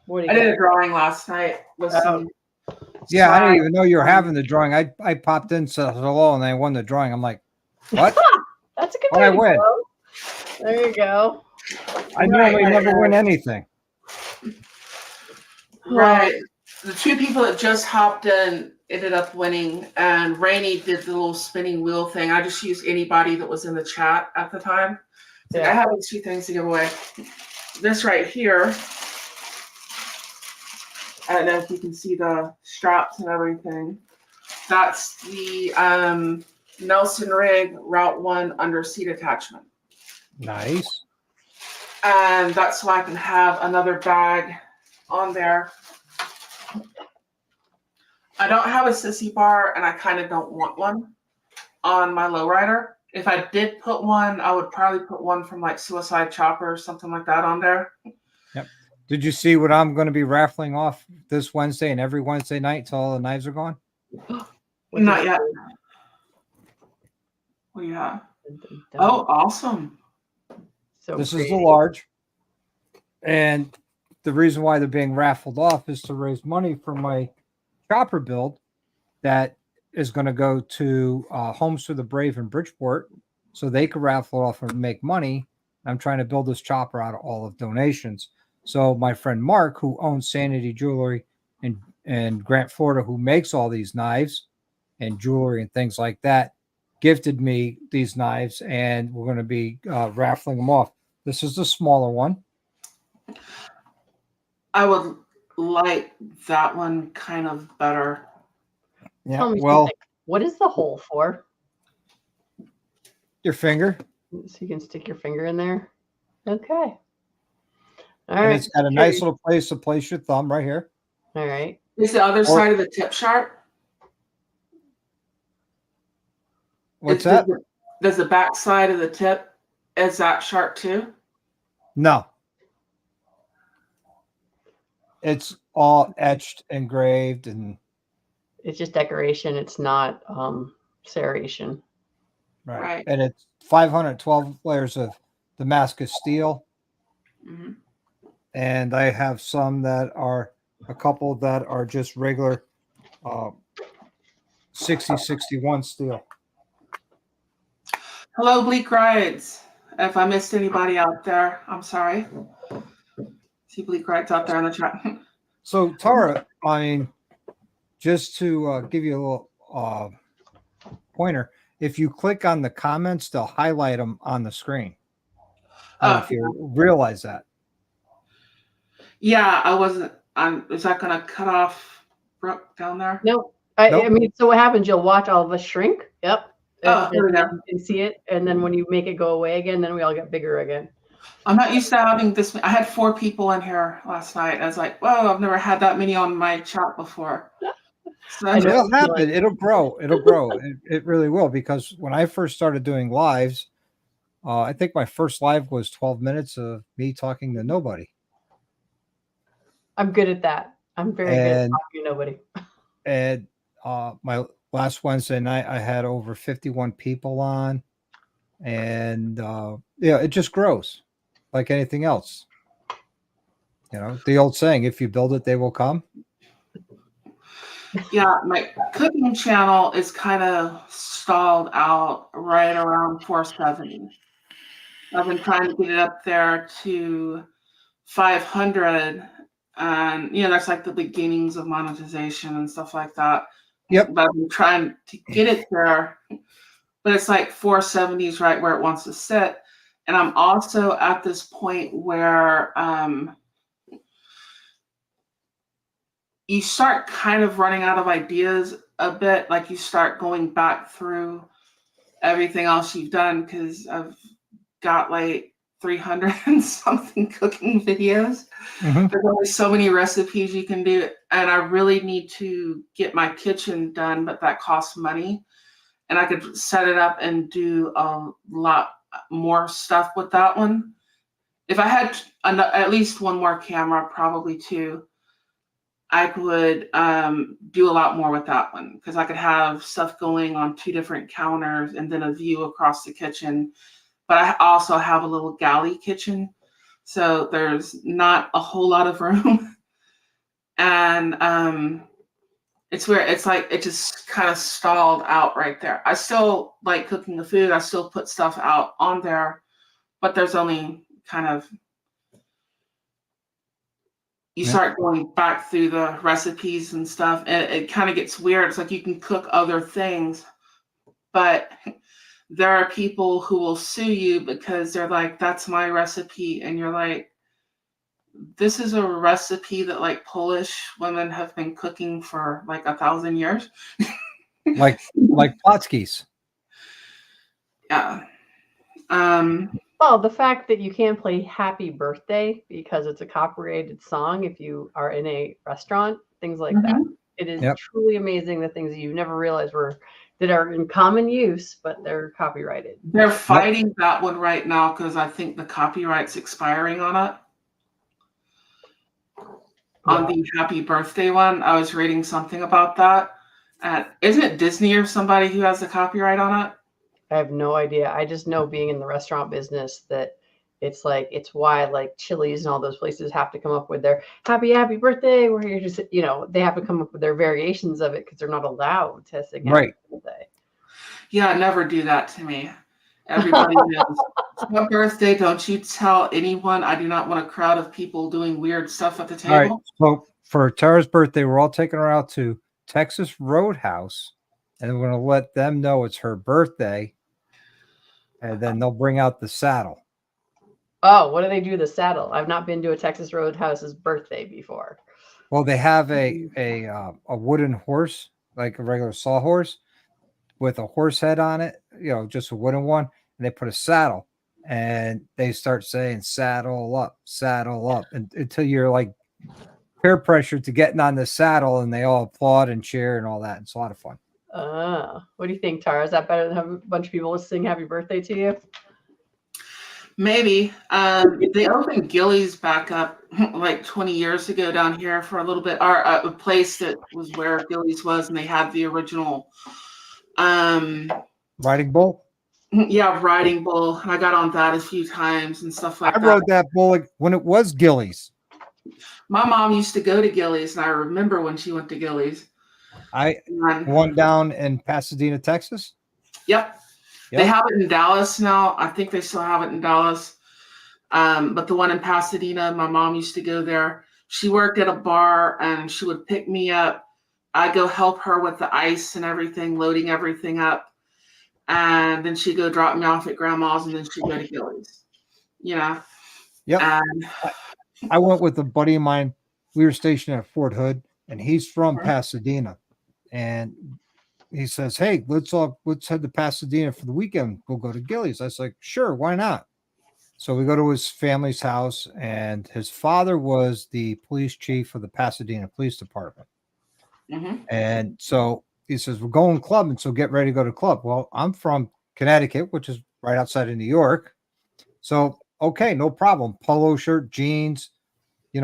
What do I you did got? a drawing last night with some. Yeah, I didn't even know you were having the drawing. I popped in, said hello, and I won the drawing. I'm like, what? That's a good What'd I way to win? go. There you go. I normally never win anything. Right. The two people that just hopped in ended up winning, and Rainey did the little spinning wheel thing. I just used anybody that was in the chat at the time. So I have these two things to give away. This right here. I don't know if you can see the straps and everything. That's the Nelson Rig Route 1 under seat attachment. Nice. And that's so I can have another bag on there. I don't have a sissy bar, and I kind of don't want one on my lowrider. If I did put one, I would probably put one from like Suicide Chopper or something like that on there. Yep. Did you see what I'm going to be raffling off this Wednesday and every Wednesday night till all the knives are gone? Not yet. Oh, yeah. Oh, awesome. So this is the large. And the reason why they're being raffled off is to raise money for my chopper build that is going to go to Homes for the Brave in Bridgeport so they can raffle it off and make money. I'm trying to build this chopper out of all of donations. So my friend Mark, who owns Sanity Jewelry in Grant, Florida, who makes all these knives and jewelry and things like that, gifted me these knives, and we're going to be raffling them off. This is the smaller one. I would like that one kind of better. Yeah. Tell me Well, something. What is the hole for? your finger. So you can stick your finger in there. Okay. All And right. it's got a nice little place to place your thumb right here. All right. Is the other side of the tip sharp? What's that? Does the back side of the tip, is that sharp too? No. It's all etched, engraved, and It's just decoration. It's not serration. Right. And it's 512 layers of Damascus steel. Mm-hmm. And I have some that are a couple that are just regular 6061 steel. Hello, Bleak Rides. If I missed anybody out there, I'm sorry. See Bleak Rights out there in the chat. So Tara, I mean, just to give you a little pointer, if you click on the comments, they'll highlight them on the screen. If you realize that. Yeah, I wasn't. Is that going to cut off Brooke down there? Nope. Nope. I mean, so what happens? You'll watch all of us shrink. Yep. Oh, there we go. You can see it, and then when you make it go away again, then we all get bigger again. I'm not used to having this. I had 4 people in here last night. I was like, whoa, I've never had that many on my chat before. So It'll happen. It'll grow. It'll grow. It really will, because when I first started doing lives, I think my first live was 12 minutes of me talking to nobody. I'm good at that. I'm very good at talking to nobody. And my last Wednesday night, I had over 51 people on, and yeah, it just grows like anything else. You know, the old saying, if you build it, they will come. Yeah, my cooking channel is kind of stalled out right around 470. I've been trying to get it up there to 500, and that's like the beginnings of monetization and stuff like that. Yep. But I've been trying to get it there, but it's like 470 is right where it wants to sit. And I'm also at this point where you start kind of running out of ideas a bit. Like you start going back through everything else you've done, because I've got like 300 and something cooking videos. Mm-hmm. There's only so many recipes you can do, and I really need to get my kitchen done, but that costs money, and I could set it up and do a lot more stuff with that one. If I had at least one more camera, probably 2, I could do a lot more with that one, because I could have stuff going on 2 different counters and then a view across the kitchen. But I also have a little galley kitchen, so there's not a whole lot of room. And it's where it's like it just kind of stalled out right there. I still like cooking the food. I still put stuff out on there, but there's only kind of, you start going back through the recipes and stuff, and it kind of gets weird. It's like you can cook other things, but there are people who will sue you because they're like, that's my recipe. And you're like, this is a recipe that like Polish women have been cooking for like 1,000 years. like Plotzky's. Yeah. Well, the fact that you can't play Happy Birthday because it's a copyrighted song if you are in a restaurant, things like that. It is truly amazing, the things that you've never realized that are in common use, but they're copyrighted. They're fighting that one right now because I think the copyright's expiring on it. On the Happy Birthday one, I was reading something about that. Isn't it Disney or somebody who has the copyright on it? I have no idea. I just know, being in the restaurant business, that it's why like Chili's and all those places have to come up with their happy birthday, where you're just, they have to come up with their variations of it because they're not allowed to sing happy birthday. Yeah, never do that to me. Everybody knows. It's my birthday. Don't you tell anyone. I do not want a crowd of people doing weird stuff at the table. All right. So for Tara's birthday, we're all taking her out to Texas Roadhouse, and we're going to let them know it's her birthday, and then they'll bring out the saddle. Oh, what do they do with the saddle? I've not been to a Texas Roadhouse's birthday before. Well, they have a wooden horse, like a regular sawhorse, with a horse head on it, just a wooden one, and they put a saddle, and they start saying saddle up, and until you're like peer pressured to getting on the saddle, and they all applaud and cheer and all that. It's a lot of fun. What do you think, Tara? Is that better than having a bunch of people sing happy birthday to you? Maybe. They opened Gillies back up like 20 years ago down here for a little bit, or a place that was where Gillies was, and they had the original riding bull. Yeah, riding bull. I got on that a few times and stuff like that. I rode that bull when it was Gillies. My mom used to go to Gillies, and I remember when she went to Gillies. One down in Pasadena, Texas. Yep. They have it in Dallas now. I think they still have it in Dallas. But the one in Pasadena, my mom used to go there. She worked at a bar and she would pick me up. I go help her with the ice and everything, loading everything up. And then she'd go drop me off at grandma's and then she'd go to Gillies. You know? Yep. And I went with a buddy of mine. We were stationed at Fort Hood, and he's from Pasadena. And he says, "Hey, let's head to Pasadena for the weekend. We'll go to Gillies." I was like, "Sure, why not?" So we go to his family's house, and his father was the police chief of the Pasadena Police Department. And so he says, "We're going clubbing, so get ready to go to club." Well, I'm from Connecticut, which is right outside of New York. So, okay, no problem. Polo shirt, jeans,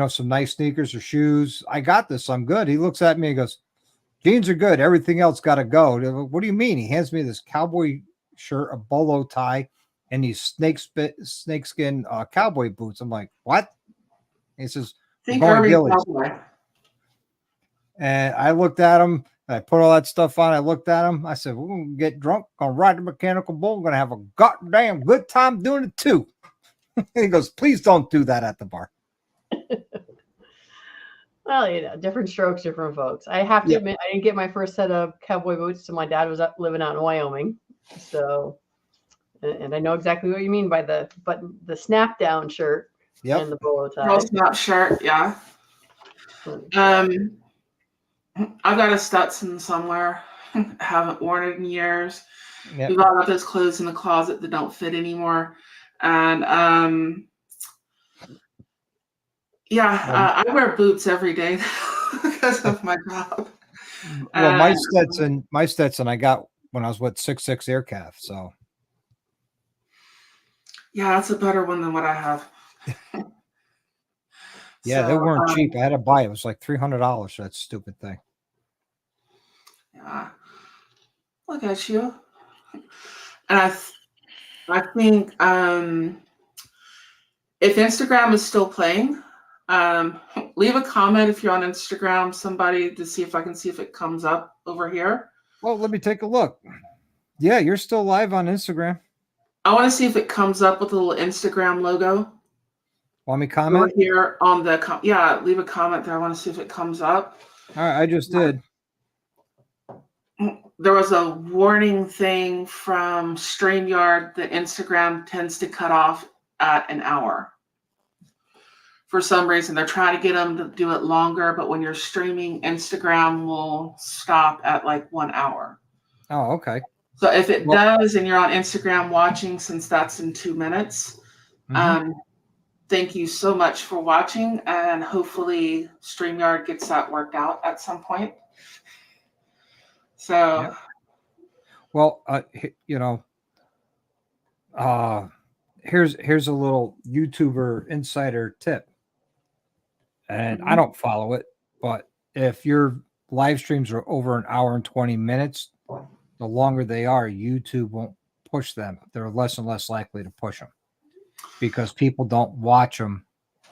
some nice sneakers or shoes. I got this. I'm good. He looks at me and goes, "Jeans are good. Everything else got to go." What do you mean? He hands me this cowboy shirt, a bolo tie, and these snakeskin cowboy boots. I'm like, "What?" He says, "We're going to Gillies." And I looked at him. I put all that stuff on. I looked at him. I said, "We're going to get drunk. Going to ride the mechanical bull. We're going to have a goddamn good time doing it too." He goes, "Please don't do that at the bar." Well, different strokes, different folks. I have to admit, I didn't get my first set of cowboy boots till my dad was living out in Wyoming. So, and I know exactly what you mean by the snap down shirt and the bolo tie. Snap shirt, yeah. I've got a Stetson somewhere. Haven't worn it in years. We've all got those clothes in the closet that don't fit anymore. And I wear boots every day because of my job. Well, my Stetson I got when I was with 6.6 Aircraft. So yeah, that's a better one than what I have. Yeah, they weren't cheap. I had to buy it. It was like $300 for that stupid thing. Yeah, look at you. And I think if Instagram is still playing, leave a comment if you're on Instagram, somebody, to see if I can see if it comes up over here. Well, let me take a look. Yeah, you're still live on Instagram. I want to see if it comes up with a little Instagram logo. Want me to comment? Over here on the leave a comment there. I want to see if it comes up. All right, I just did. There was a warning thing from StreamYard that Instagram tends to cut off at an hour. For some reason, they're trying to get them to do it longer, but when you're streaming, Instagram will stop at like 1 hour. Oh, okay. So if it does, and you're on Instagram watching, since that's in 2 minutes, thank you so much for watching, and hopefully StreamYard gets that worked out at some point. So, well, here's a little YouTuber insider tip, and I don't follow it, but if your live streams are over an hour and 20 minutes, the longer they are, YouTube won't push them. They're less and less likely to push them because people don't watch them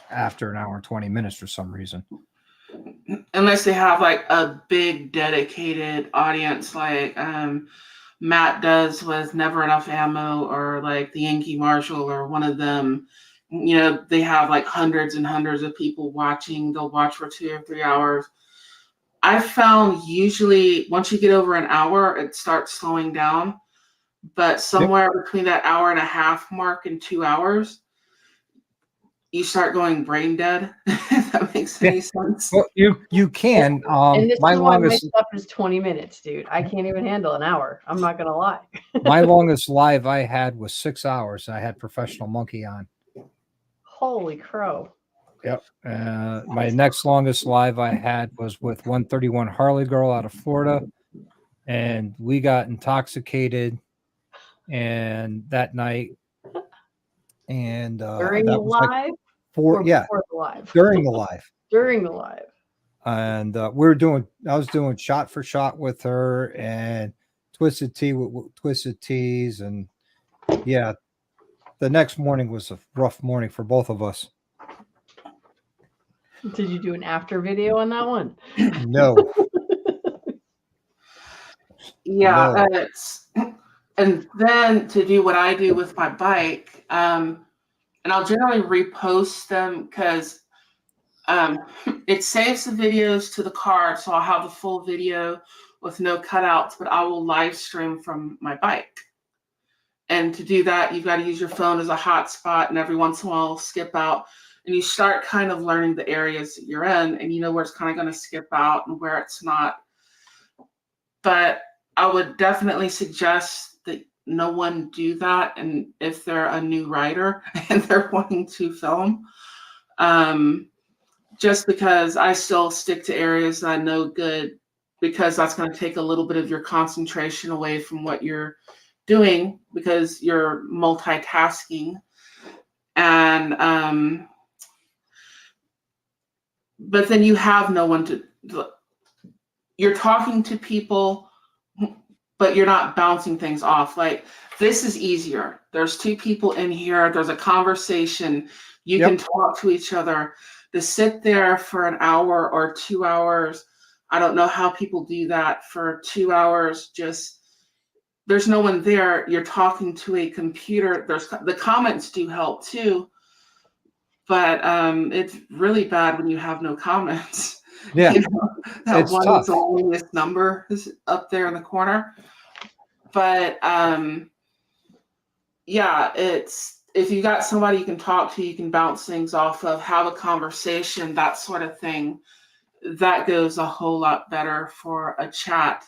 after an hour and 20 minutes for some reason. Unless they have like a big dedicated audience, like Matt does with Never Enough Ammo, or like the Yankee Marshal, or one of them. They have like hundreds and hundreds of people watching. They'll watch for 2 or 3 hours. I found usually once you get over an hour, it starts slowing down. But somewhere between that hour and a half mark and 2 hours, you start going brain dead. If that makes any sense. Well, you can. And this is why my stuff is 20 minutes, dude. I can't even handle an hour. I'm not gonna lie. My longest live I had was 6 hours. I had Professional Monkey on. Holy crow. Yep. My next longest live I had was with 131 Harley Girl out of Florida, and we got intoxicated and that night. And during the live, like before the live. During the live. During the live. And I was doing shot for shot with her and Twisted Tea with Twisted Teas, and yeah, the next morning was a rough morning for both of us. Did you do an after video on that one? No. Yeah, no. And then to do what I do with my bike, and I'll generally repost them because it saves the videos to the card, so I'll have the full video with no cutouts, but I will live stream from my bike. And to do that, you've got to use your phone as a hotspot, and every once in a while skip out. And you start kind of learning the areas that you're in, and you know where it's kind of going to skip out and where it's not. But I would definitely suggest that no one do that. And if they're a new writer and they're wanting to film, just because I still stick to areas that I know good, because that's going to take a little bit of your concentration away from what you're doing because you're multitasking. And but then you have no one to, you're talking to people, but you're not bouncing things off. Like, this is easier. There's two people in here, there's a conversation, you can talk to each other. To sit there for an hour or 2 hours, I don't know how people do that for 2 hours. Just, there's no one there. You're talking to a computer. There's the comments do help too, but it's really bad when you have no comments. Yeah, you know, that it's one tough. with the longest number is up there in the corner. But yeah, it's, if you got somebody you can talk to, you can bounce things off of, have a conversation, that sort of thing, that goes a whole lot better for a chat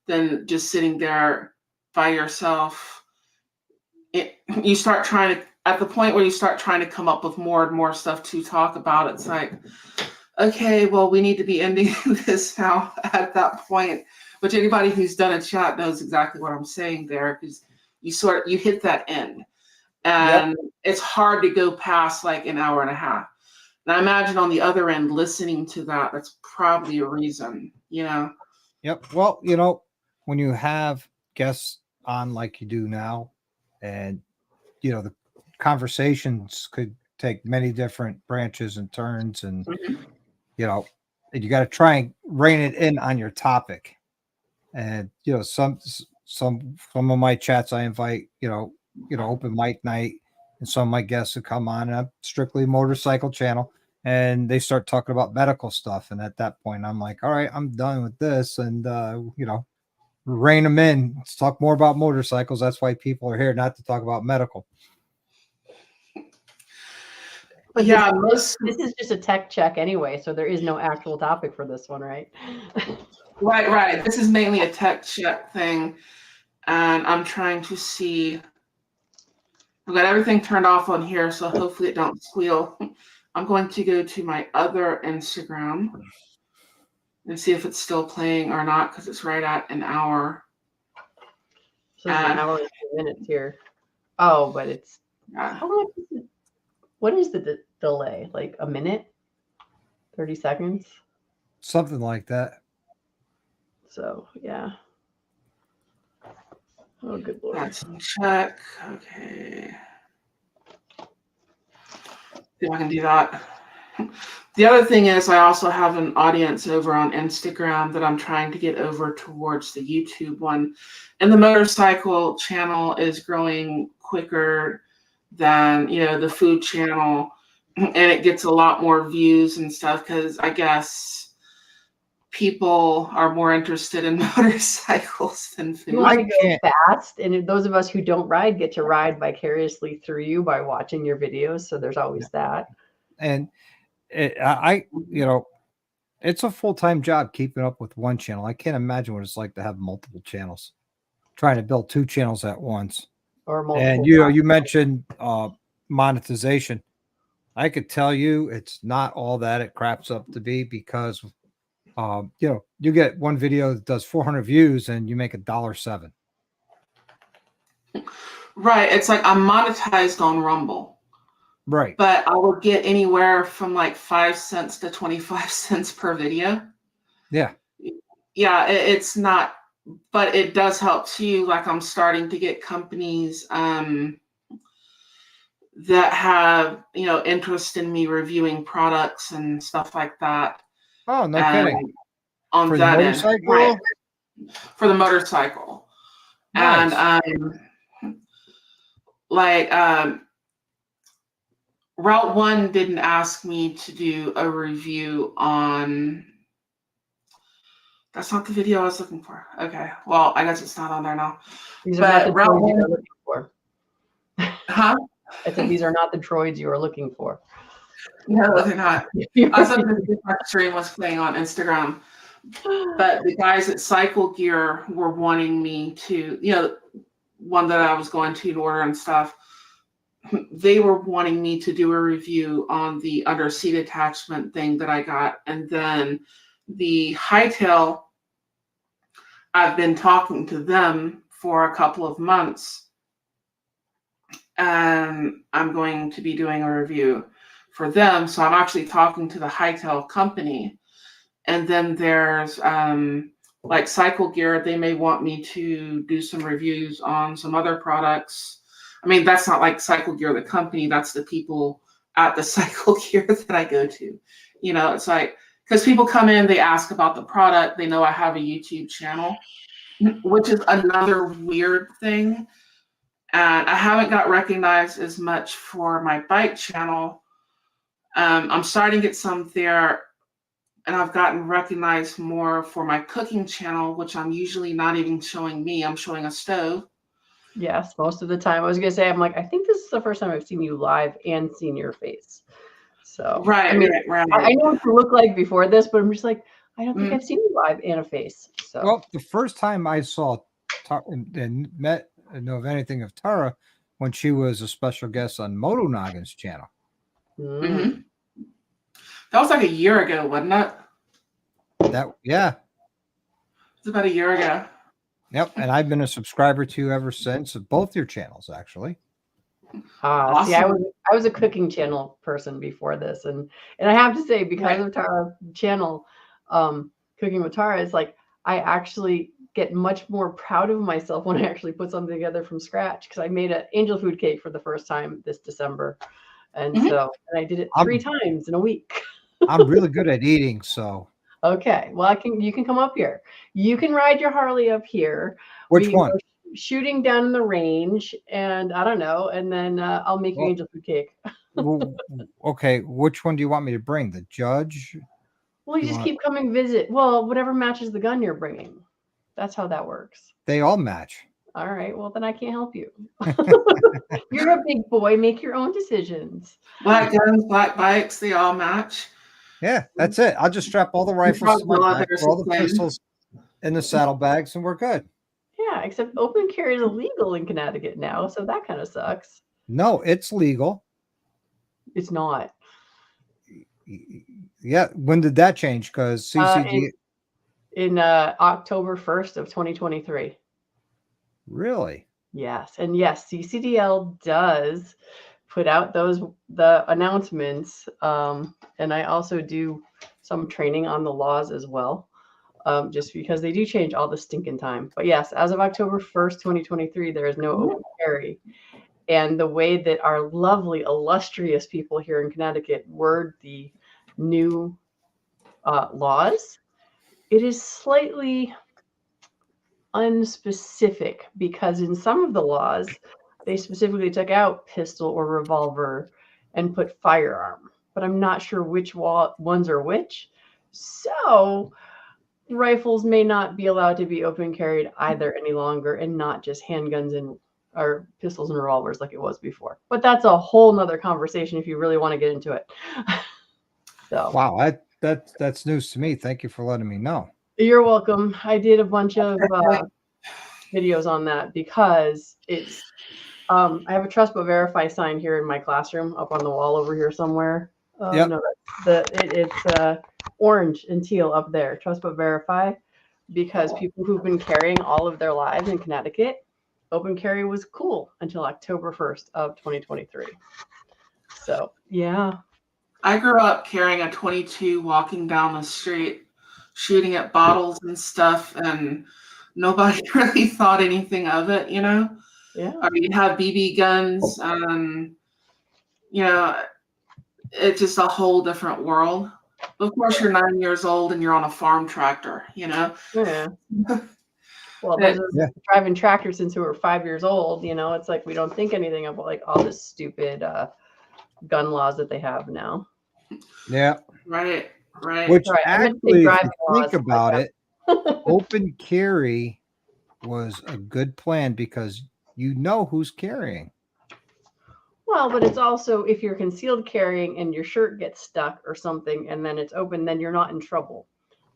than just sitting there by yourself. You start trying to, at the point where you start trying to come up with more and more stuff to talk about, it's like, okay, well, we need to be ending this now at that point. Which anybody who's done a chat knows exactly what I'm saying there, because you hit that end. And it's hard to go past like an hour and a half. And I imagine on the other end, listening to that, that's probably a reason, you know? Yep. Well, when you have guests on like you do now, and, the conversations could take many different branches and turns, and, you got to try and rein it in on your topic. And, some of my chats I invite, open mic night, and some of my guests who come on a strictly motorcycle channel, and they start talking about medical stuff. And at that point, I'm like, all right, I'm done with this. And, rein them in. Let's talk more about motorcycles. That's why people are here, not to talk about medical. But yeah, this is just a tech check anyway, so there is no actual topic for this one, right? Right. This is mainly a tech check thing. And I'm trying to see, I've got everything turned off on here, so hopefully it don't squeal. I'm going to go to my other Instagram and see if it's still playing or not, because it's right at an hour. So it's an hour and 2 minutes here. Oh, but it's, how much is it? What is the delay? Like a minute? 30 seconds? Something like that. So, yeah. Oh, good Lord. Let's check. Okay. See if I can do that. The other thing is I also have an audience over on Instagram that I'm trying to get over towards the YouTube one. And the motorcycle channel is growing quicker than, the food channel. And it gets a lot more views and stuff because I guess people are more interested in motorcycles than food. You want to go fast, and those of us who don't ride get to ride vicariously through you by watching your videos. So there's always that. And it's a full-time job keeping up with one channel. I can't imagine what it's like to have multiple channels, trying to build 2 channels at once. Or multiple. And you mentioned monetization. I could tell you it's not all that it craps up to be, because you get one video that does 400 views and you make $1.07. Right. It's like I'm monetized on Rumble. Right. But I would get anywhere from like 5 cents to 25 cents per video. Yeah. Yeah, it's not, but it does help too. Like, I'm starting to get companies that have, interest in me reviewing products and stuff like that. Oh, no kidding. On for that the motorcycle? end. Right. For the motorcycle. Nice. And like Route 1 didn't ask me to do a review on. That's not the video I was looking for. Okay. Well, I guess it's not on there now. These are not the Route droids you 1, are looking for. huh? I said these are not the droids you are looking for. No, they're not. I thought the stream was playing on Instagram. But the guys at Cycle Gear were wanting me to, one that I was going to order and stuff. They were wanting me to do a review on the under seat attachment thing that I got. And then the Hightail, I've been talking to them for a couple of months. And I'm going to be doing a review for them. So I'm actually talking to the Hightail company. And then there's like Cycle Gear, they may want me to do some reviews on some other products. I mean, that's not like Cycle Gear, the company, that's the people at the Cycle Gear that I go to. It's like, because people come in, they ask about the product, they know I have a YouTube channel, which is another weird thing. And I haven't got recognized as much for my bike channel. I'm starting to get some there. And I've gotten recognized more for my cooking channel, which I'm usually not even showing me. I'm showing a stove. Yes, most of the time. I was going to say, I'm like, I think this is the first time I've seen you live and seen your face. So, right. I know what you look like before this, but I'm just like, I don't think I've seen you live and a face. So, well, the first time I saw and met and know of anything of Tara when she was a special guest on Moto Noggin's channel. Mm-hmm. That was like a year ago, wasn't it? Yeah. It was about a year ago. Yep. And I've been a subscriber to you ever since, of both your channels, actually. Awesome. See, I was a cooking channel person before this, and I have to say, because of Tara's channel, Cooking with Tara, it's like I actually get much more proud of myself when I actually put something together from scratch, because I made an angel food cake for the first time this December, and and I did it 3 times in a week. I'm really good at eating, so. Okay, well, you can come up here. You can ride your Harley up here. Which one? Shooting down the range, and I don't know, and then I'll make you angel food cake. Well, okay, which one do you want me to bring? The Judge? Well, you just keep coming visit. Well, whatever matches the gun you're bringing. That's how that works. They all match. All right, well, then I can't help you. You're a big boy. Make your own decisions. Black guns, black bikes, they all match. Yeah, that's it. I'll just strap all the rifles to my back, all the pistols in the saddlebags, and we're good. Yeah, except open carry is illegal in Connecticut now, so that kind of sucks. No, it's legal. It's not. Yeah, when did that change? Because CCD in October 1st of 2023. Really? Yes, and yes, CCDL does put out the announcements, and I also do some training on the laws as well, just because they do change all the stinking time. But yes, as of October 1st, 2023, there is no open carry. And the way that our lovely, illustrious people here in Connecticut word the new laws, it is slightly unspecific, because in some of the laws, they specifically took out pistol or revolver and put firearm, but I'm not sure which ones are which. So rifles may not be allowed to be open carried either any longer, and not just handguns and or pistols and revolvers like it was before. But that's a whole nother conversation if you really want to get into it. So wow, that's news to me. Thank you for letting me know. You're welcome. I did a bunch of videos on that because it's I have a trust but verify sign here in my classroom up on the wall over here somewhere. Yep. No, it's orange and teal up there. Trust but verify, because people who've been carrying all of their lives in Connecticut, open carry was cool until October 1st of 2023. So yeah. I grew up carrying a 22 walking down the street, shooting at bottles and stuff, and nobody really thought anything of it, Yeah. I mean, you have BB guns, it's just a whole different world. Of course, you're 9 years old and you're on a farm tractor, Yeah. Well, those are driving tractors since we were 5 years old. It's like we don't think anything of like all this stupid gun laws that they have now. Yeah. Right. Which Sorry, I meant to say actually, if driving you think laws, about like it, open carry was a good plan because you know who's carrying. Well, but it's also if you're concealed carrying and your shirt gets stuck or something and then it's open, then you're not in trouble.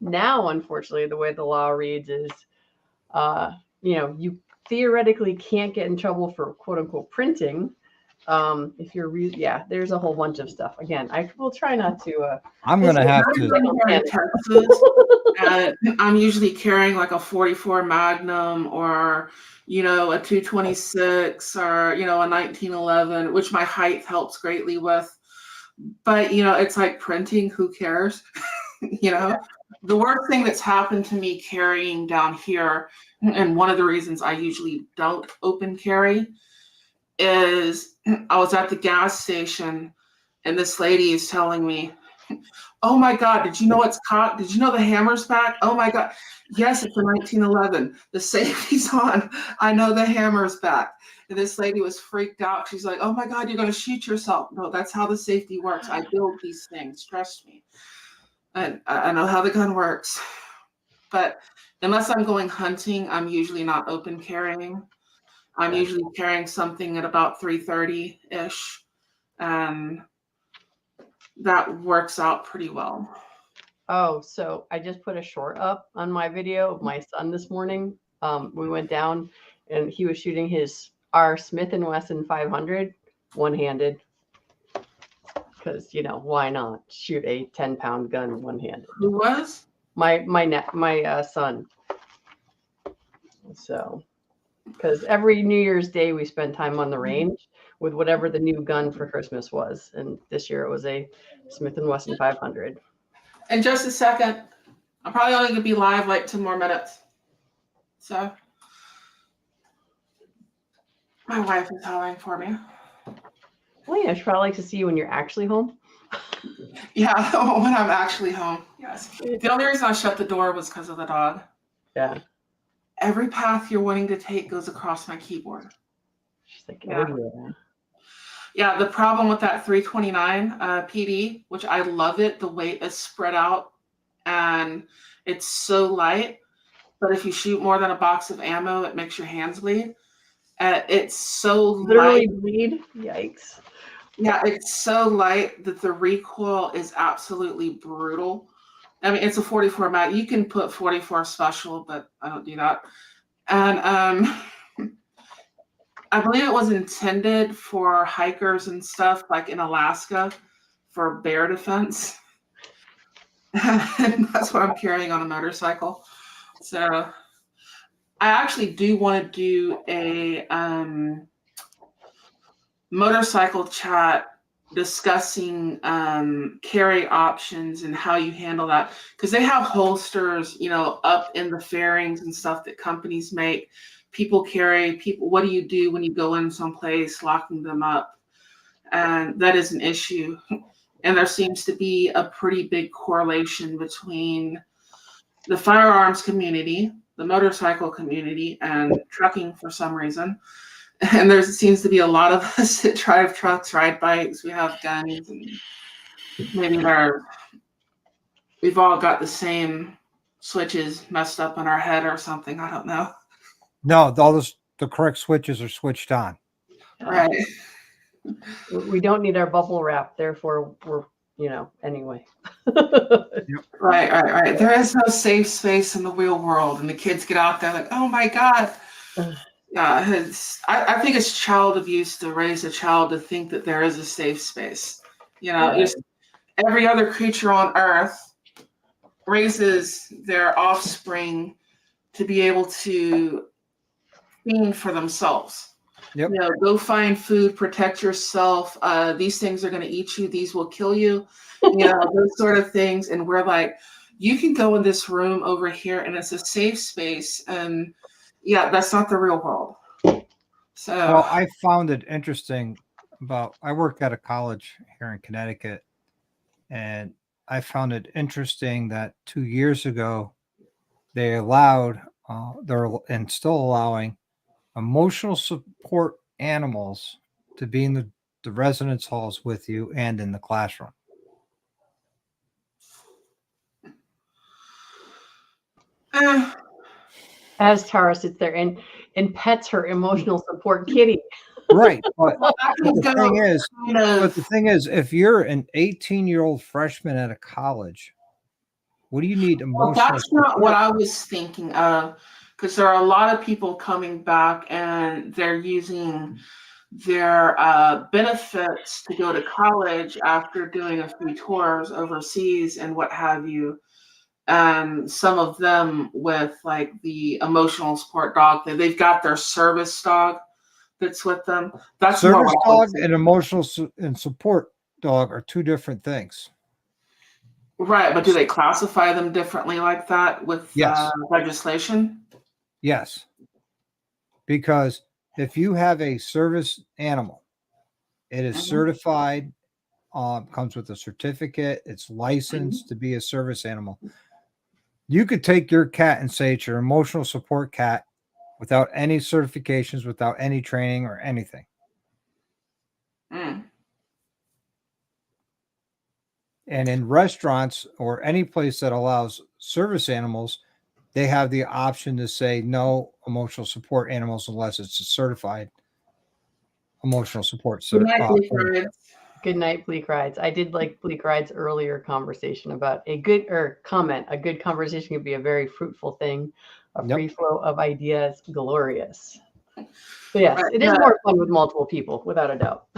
Now, unfortunately, the way the law reads is, you theoretically can't get in trouble for quote unquote printing. If you're, there's a whole bunch of stuff. Again, I will try not to. I'm going to have to. In Texas, I'm usually carrying like a 44 Magnum or, a 226 or, a 1911, which my height helps greatly with. But, it's like printing, who cares? The worst thing that's happened to me carrying down here, and one of the reasons I usually don't open carry, is I was at the gas station and this lady is telling me, "Oh my God, did you know it's cocked? Did you know the hammer's back? Oh my God. Yes, it's a 1911. The safety's on. I know the hammer's back." And this lady was freaked out. She's like, "Oh my God, you're going to shoot yourself." No, that's how the safety works. I build these things. Trust me. I know how the gun works. But unless I'm going hunting, I'm usually not open carrying. I'm usually carrying something at about 330-ish. And that works out pretty well. Oh, so I just put a short up on my video of my son this morning. We went down and he was shooting our Smith & Wesson 500 one-handed. Because, why not shoot a 10-pound gun one-handed? Who was? My son. So, because every New Year's Day we spend time on the range with whatever the new gun for Christmas was. And this year it was a Smith & Wesson 500. In just a second. I'm probably only going to be live like 2 more minutes. So, my wife is hollering for me. Well, yeah, she'd probably like to see you when you're actually home. Yeah, when I'm actually home. Yes. The only reason I shut the door was because of the dog. Yeah. Every path you're wanting to take goes across my keyboard. She's like, Yeah. oh, yeah. Yeah, the problem with that 329 PD, which I love it, the weight is spread out and it's so light. But if you shoot more than a box of ammo, it makes your hands bleed. It's so Literally light. bleed. Yikes. Yeah, it's so light that the recoil is absolutely brutal. I mean, it's a 44 mag. You can put 44 special, but I don't do that. And I believe it was intended for hikers and stuff, like in Alaska, for bear defense. And that's what I'm carrying on a motorcycle. So I actually do want to do a motorcycle chat discussing carry options and how you handle that, because they have holsters, up in the fairings and stuff that companies make. People carry what do you do when you go in someplace, locking them up? And that is an issue. And there seems to be a pretty big correlation between the firearms community, the motorcycle community, and trucking for some reason. And there seems to be a lot of us that drive trucks, ride bikes, we have guns, and maybe we've all got the same switches messed up in our head or something. I don't know. No, the correct switches are switched on. Right. We don't need our bubble wrap, therefore we're, anyway. Right. There is no safe space in the real world, and the kids get out there like, oh my God. Yeah, I think it's child abuse to raise a child to think that there is a safe space. Just every other creature on Earth raises their offspring to be able to fend for themselves. Yep. Go find food, protect yourself. These things are going to eat you. These will kill you. Those sort of things. And we're like, you can go in this room over here and it's a safe space. And yeah, that's not the real world. So, well, I found it interesting I worked at a college here in Connecticut, and I found it interesting that 2 years ago, they allowed, and still allowing emotional support animals to be in the the residence halls with you and in the classroom. As Tara sits there and pets her emotional support kitty. Right. But, Well, that can the go thing is, kind of- but the thing is, if you're an 18-year-old freshman at a college, what do you need Well, emotional that's not support? what I was thinking of, because there are a lot of people coming back and they're using their benefits to go to college after doing a few tours overseas and what have you. And some of them with like the emotional support dog, they've got their service dog that's with them. That's more Service what I was dog and emotional and support dog are two different things. right, but do they classify them differently like that with Yes. legislation? Yes. Because if you have a service animal, it is Mhm. certified, comes with a certificate, it's licensed to be a service animal. You could take your cat and say it's your emotional support cat without any certifications, without any training or anything. Mm. And in restaurants or any place that allows service animals, they have the option to say no emotional support animals unless it's a certified emotional support. Good night, Bleak Rides. Good night, Bleak Rides. I did like Bleak Rides' earlier conversation about a good comment. A good conversation could be a very fruitful thing. A free flow of ideas, glorious. So yes, it is more fun with multiple people, without a doubt.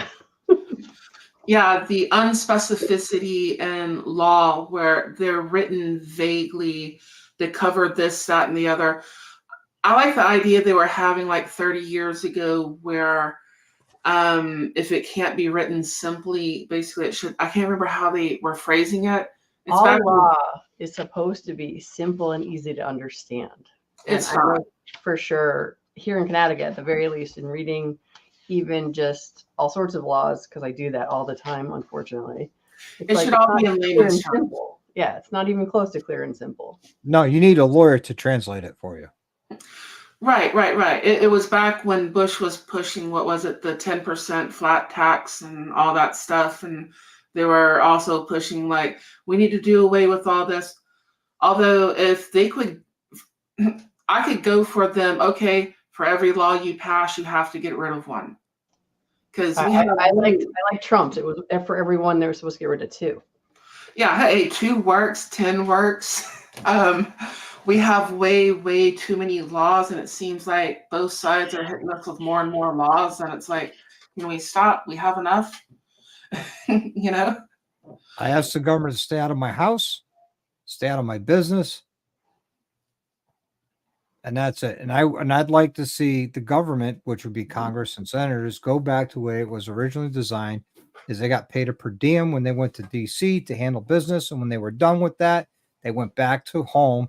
Yeah, the unspecificity in law where they're written vaguely, they cover this, that, and the other. I like the idea they were having like 30 years ago where if it can't be written simply, basically it should, I can't remember how they were phrasing it. It's all law is supposed to be simple and easy to understand. It's and I know for sure here in Connecticut, at the very least, in reading even just all sorts of laws, because I do that all the time, unfortunately. It should all be in layman's terms. Simple. Yeah, it's not even close to clear and simple. No, you need a lawyer to translate it for you. Right. It was back when Bush was pushing, what was it, the 10% flat tax and all that stuff. And they were also pushing like, we need to do away with all this. Although if they could, I could go for them, okay, for every law you pass, you have to get rid of one. Because I like Trump's. It was for everyone, they were supposed to get rid of 2. Yeah, hey, 2 works, 10 works. We have way too many laws, and it seems like both sides are hitting us with more and more laws, and it's like, can we stop? We have enough. You know? I asked the government to stay out of my house, stay out of my business, and that's it. And I'd like to see the government, which would be Congress and senators, go back to the way it was originally designed. Is they got paid a per diem when they went to DC to handle business, and when they were done with that, they went back to home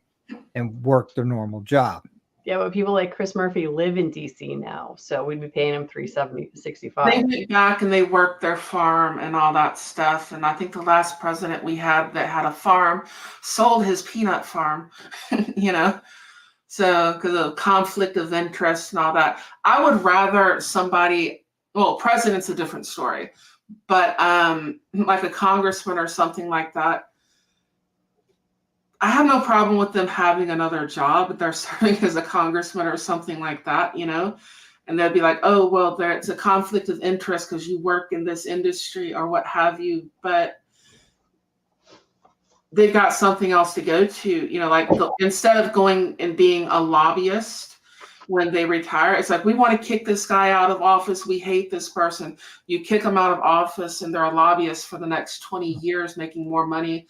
and worked their normal job. Yeah, but people like Chris Murphy live in DC now, so we'd be paying them $370 to $65. They went back and they worked their farm and all that stuff. And I think the last president we had that had a farm sold his peanut farm, you know? So, because of conflict of interest and all that, I would rather somebody, well, president's a different story, but like a congressman or something like that, I have no problem with them having another job. They're serving as a congressman or something like that, you know, and they'd be like, oh, well, it's a conflict of interest because you work in this industry or what have you, but they've got something else to go to, you know, like instead of going and being a lobbyist when they retire, it's like, we want to kick this guy out of office. We hate this person. You kick them out of office and they're a lobbyist for the next 20 years, making more money,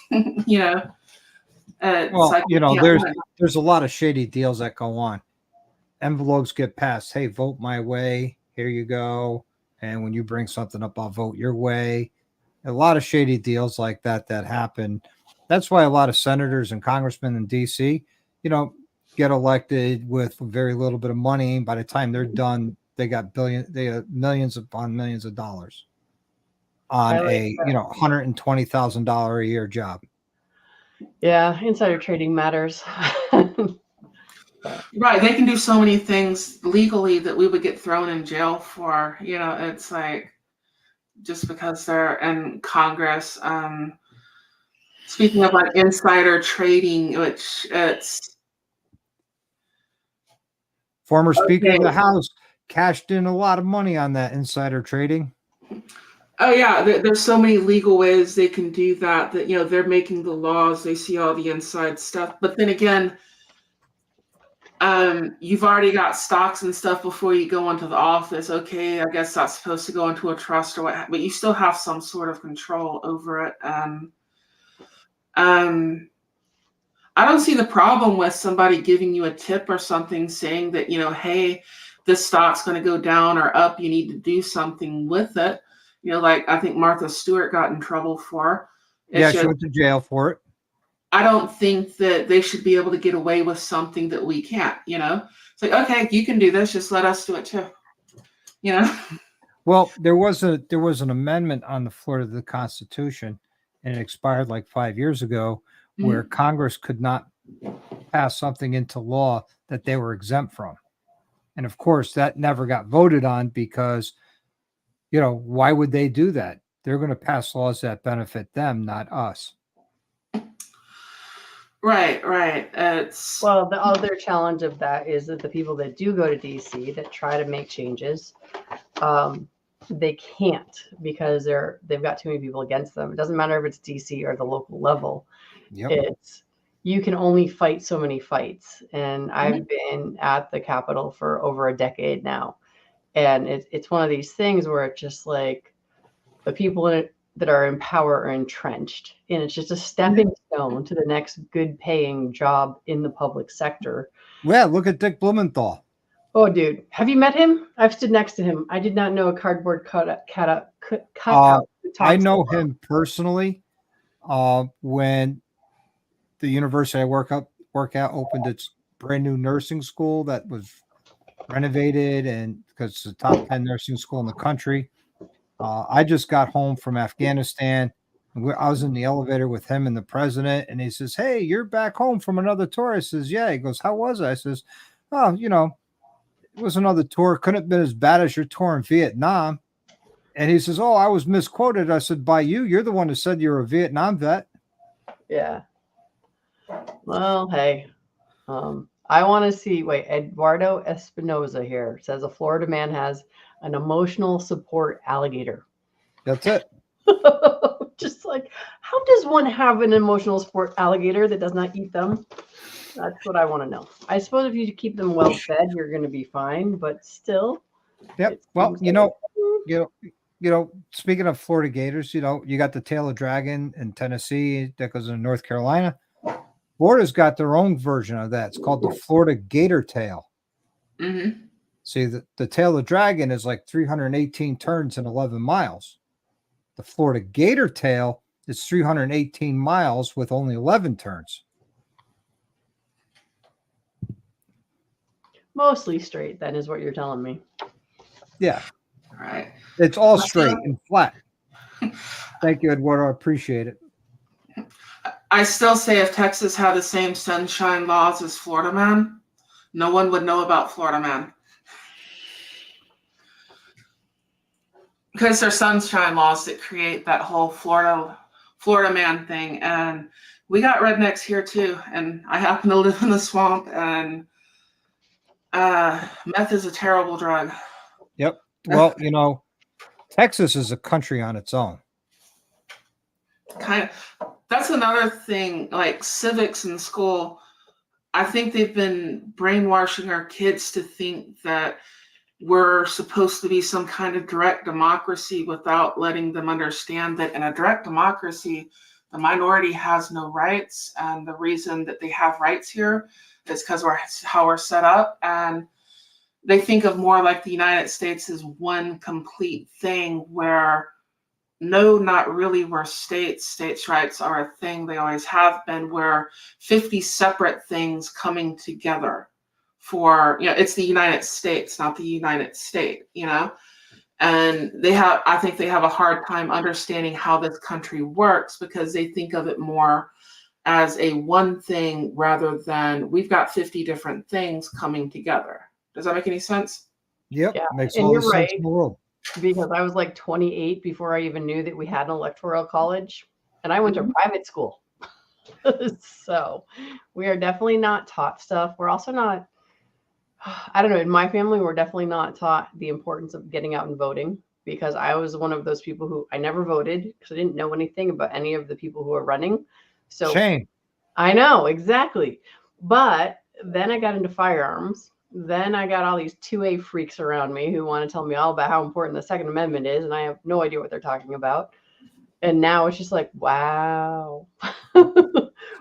you know. Well, like, you know, there's a lot of shady deals that go on. Envelopes get passed. Hey, vote my way. Here you go. And when you bring something up, I'll vote your way. A lot of shady deals like that happen. That's why a lot of senators and congressmen in DC, you know, get elected with very little bit of money. By the time they're done, they got millions upon millions of dollars on you know, $120,000 a year job. Yeah, insider trading matters. Right, they can do so many things legally that we would get thrown in jail for. You know, it's like, just because they're in Congress. Speaking of like insider trading, which it's Former Speaker okay. of the House cashed in a lot of money on that insider trading. Oh yeah, there's so many legal ways they can do that. That they're making the laws. They see all the inside stuff. But then again, you've already got stocks and stuff before you go into the office. Okay, I guess that's supposed to go into a trust or what, but you still have some sort of control over it. I don't see the problem with somebody giving you a tip or something saying that, hey, this stock's going to go down or up. You need to do something with it. Like I think Martha Stewart got in trouble for. She went to jail for it. I don't think that they should be able to get away with something that we can't, It's like, okay, you can do this, just let us do it too. Well, there was an amendment on the floor of the Constitution, and it expired like 5 years ago, where Congress could not pass something into law that they were exempt from. And of course, that never got voted on because, why would they do that? They're going to pass laws that benefit them, not us. Right. Well, the other challenge of that is that the people that do go to DC that try to make changes, they can't because they've got too many people against them. It doesn't matter if it's DC or the local level. Yep. You can only fight so many fights. And I've been at the Capitol for over a decade now. And it's one of these things where it's just like the people in it that are in power are entrenched. And it's just a stepping stone to the next good paying job in the public sector. Yeah, look at Dick Blumenthal. Oh, dude. Have you met him? I've stood next to him. I did not know a cardboard cutout. I know him personally. When the university I work at opened its brand new nursing school that was renovated, and because it's the top 10 nursing school in the country. I just got home from Afghanistan. I was in the elevator with him and the president, and he says, "Hey, you're back home from another tour." I says, "Yeah." He goes, "How was it?" I says, "Oh, it was another tour. Couldn't have been as bad as your tour in Vietnam." And he says, "Oh, I was misquoted." I said, "By you? You're the one who said you're a Vietnam vet." Yeah. Well, hey, I want to see. Wait, Eduardo Espinoza here says a Florida man has an emotional support alligator. That's it. Just like, how does one have an emotional support alligator that does not eat them? That's what I want to know. I suppose if you keep them well fed, you're going to be fine, but still. Yep. Well, speaking of Florida gators, you got the tail of dragon in Tennessee that goes in North Carolina. Florida's got their own version of that. It's called the Florida gator tail. Mm-hmm. See, the tail of dragon is like 318 turns in 11 miles. The Florida gator tail is 318 miles with only 11 turns. Mostly straight, then, is what you're telling me. Yeah. All right. It's all straight and flat. Thank you, Eduardo. I appreciate it. I still say if Texas had the same sunshine laws as Florida man, no one would know about Florida man. Because there's sunshine laws that create that whole Florida man thing. And we got rednecks here too. And I happen to live in the swamp, and meth is a terrible drug. Yep. Well, Texas is a country on its own. Kind of. That's another thing, like civics in school. I think they've been brainwashing our kids to think that we're supposed to be some kind of direct democracy without letting them understand that in a direct democracy, the minority has no rights. And the reason that they have rights here is because how we're set up. And they think of more like the United States as one complete thing where no, not really, where states' rights are a thing. They always have been, where 50 separate things coming together for, it's the United States, not the United State, and I think they have a hard time understanding how this country works because they think of it more as a one thing rather than we've got 50 different things coming together. Does that make any sense? Yep. Yeah. Makes And all you're the sense right. in the world. because I was like 28 before I even knew that we had an electoral college, and I went to private school. So we are definitely not taught stuff. We're also not, I don't know, in my family, we're definitely not taught the importance of getting out and voting, because I was one of those people who I never voted because I didn't know anything about any of the people who are running. So Shame. I know, exactly. But then I got into firearms. Then I got all these 2A freaks around me who want to tell me all about how important the Second Amendment is, and I have no idea what they're talking about. And now it's just like, wow.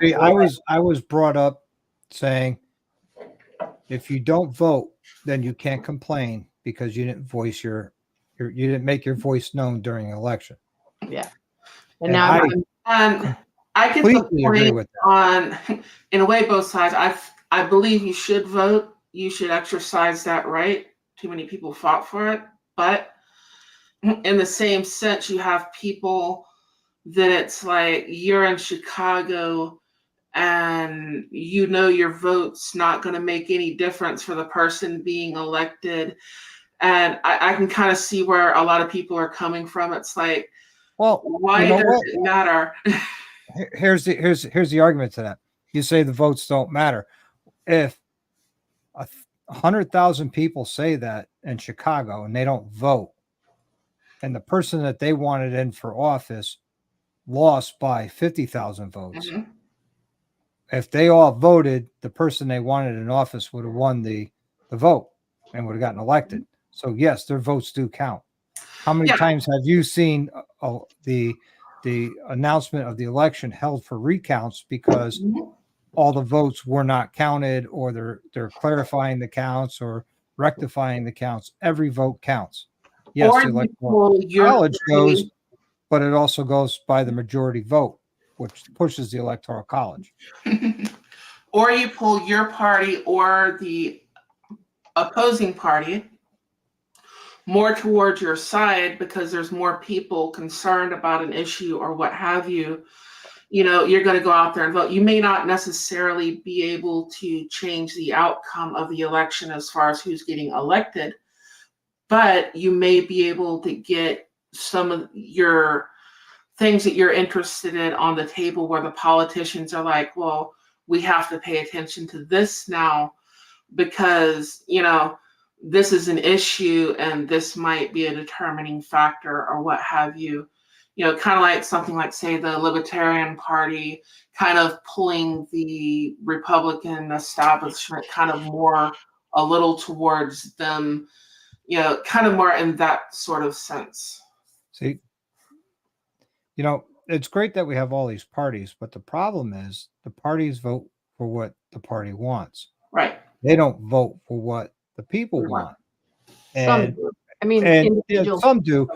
See, I was brought up saying, if you don't vote, then you can't complain because you didn't voice you didn't make your voice known during an election. Yeah. And now I get the completely agree point with that. on, in a way, both sides. I believe you should vote. You should exercise that right. Too many people fought for it. But in the same sense, you have people that it's like you're in Chicago and you know your vote's not going to make any difference for the person being elected. And I can kind of see where a lot of people are coming from. It's like, Well, why does it matter? Here's the argument to that. You say the votes don't matter. If 100,000 people say that in Chicago and they don't vote, and the person that they wanted in for office lost by 50,000 votes, Mm-hmm. if they all voted, the person they wanted in office would have won the vote and would have gotten elected. So yes, their votes do count. How many times have you seen the announcement of the election held for recounts because all the votes were not counted, or they're clarifying the counts or rectifying the counts? Every vote counts. Yes, Or the electoral college goes, but it also goes by the majority vote, which pushes the electoral college. Or you pull your party or the opposing party more towards your side because there's more people concerned about an issue or what have you. You know, you're going to go out there and vote. You may not necessarily be able to change the outcome of the election as far as who's getting elected, but you may be able to get some of your things that you're interested in on the table, where the politicians are like, well, we have to pay attention to this now because, you know, this is an issue and this might be a determining factor or what have you. You know, kind of like something like, say, the Libertarian Party kind of pulling the Republican establishment kind of more a little towards them, you know, kind of more in that sort of sense. See, you know, it's great that we have all these parties, but the problem is the parties vote for what the party wants. Right. They don't vote for what the people want. And I mean, some do,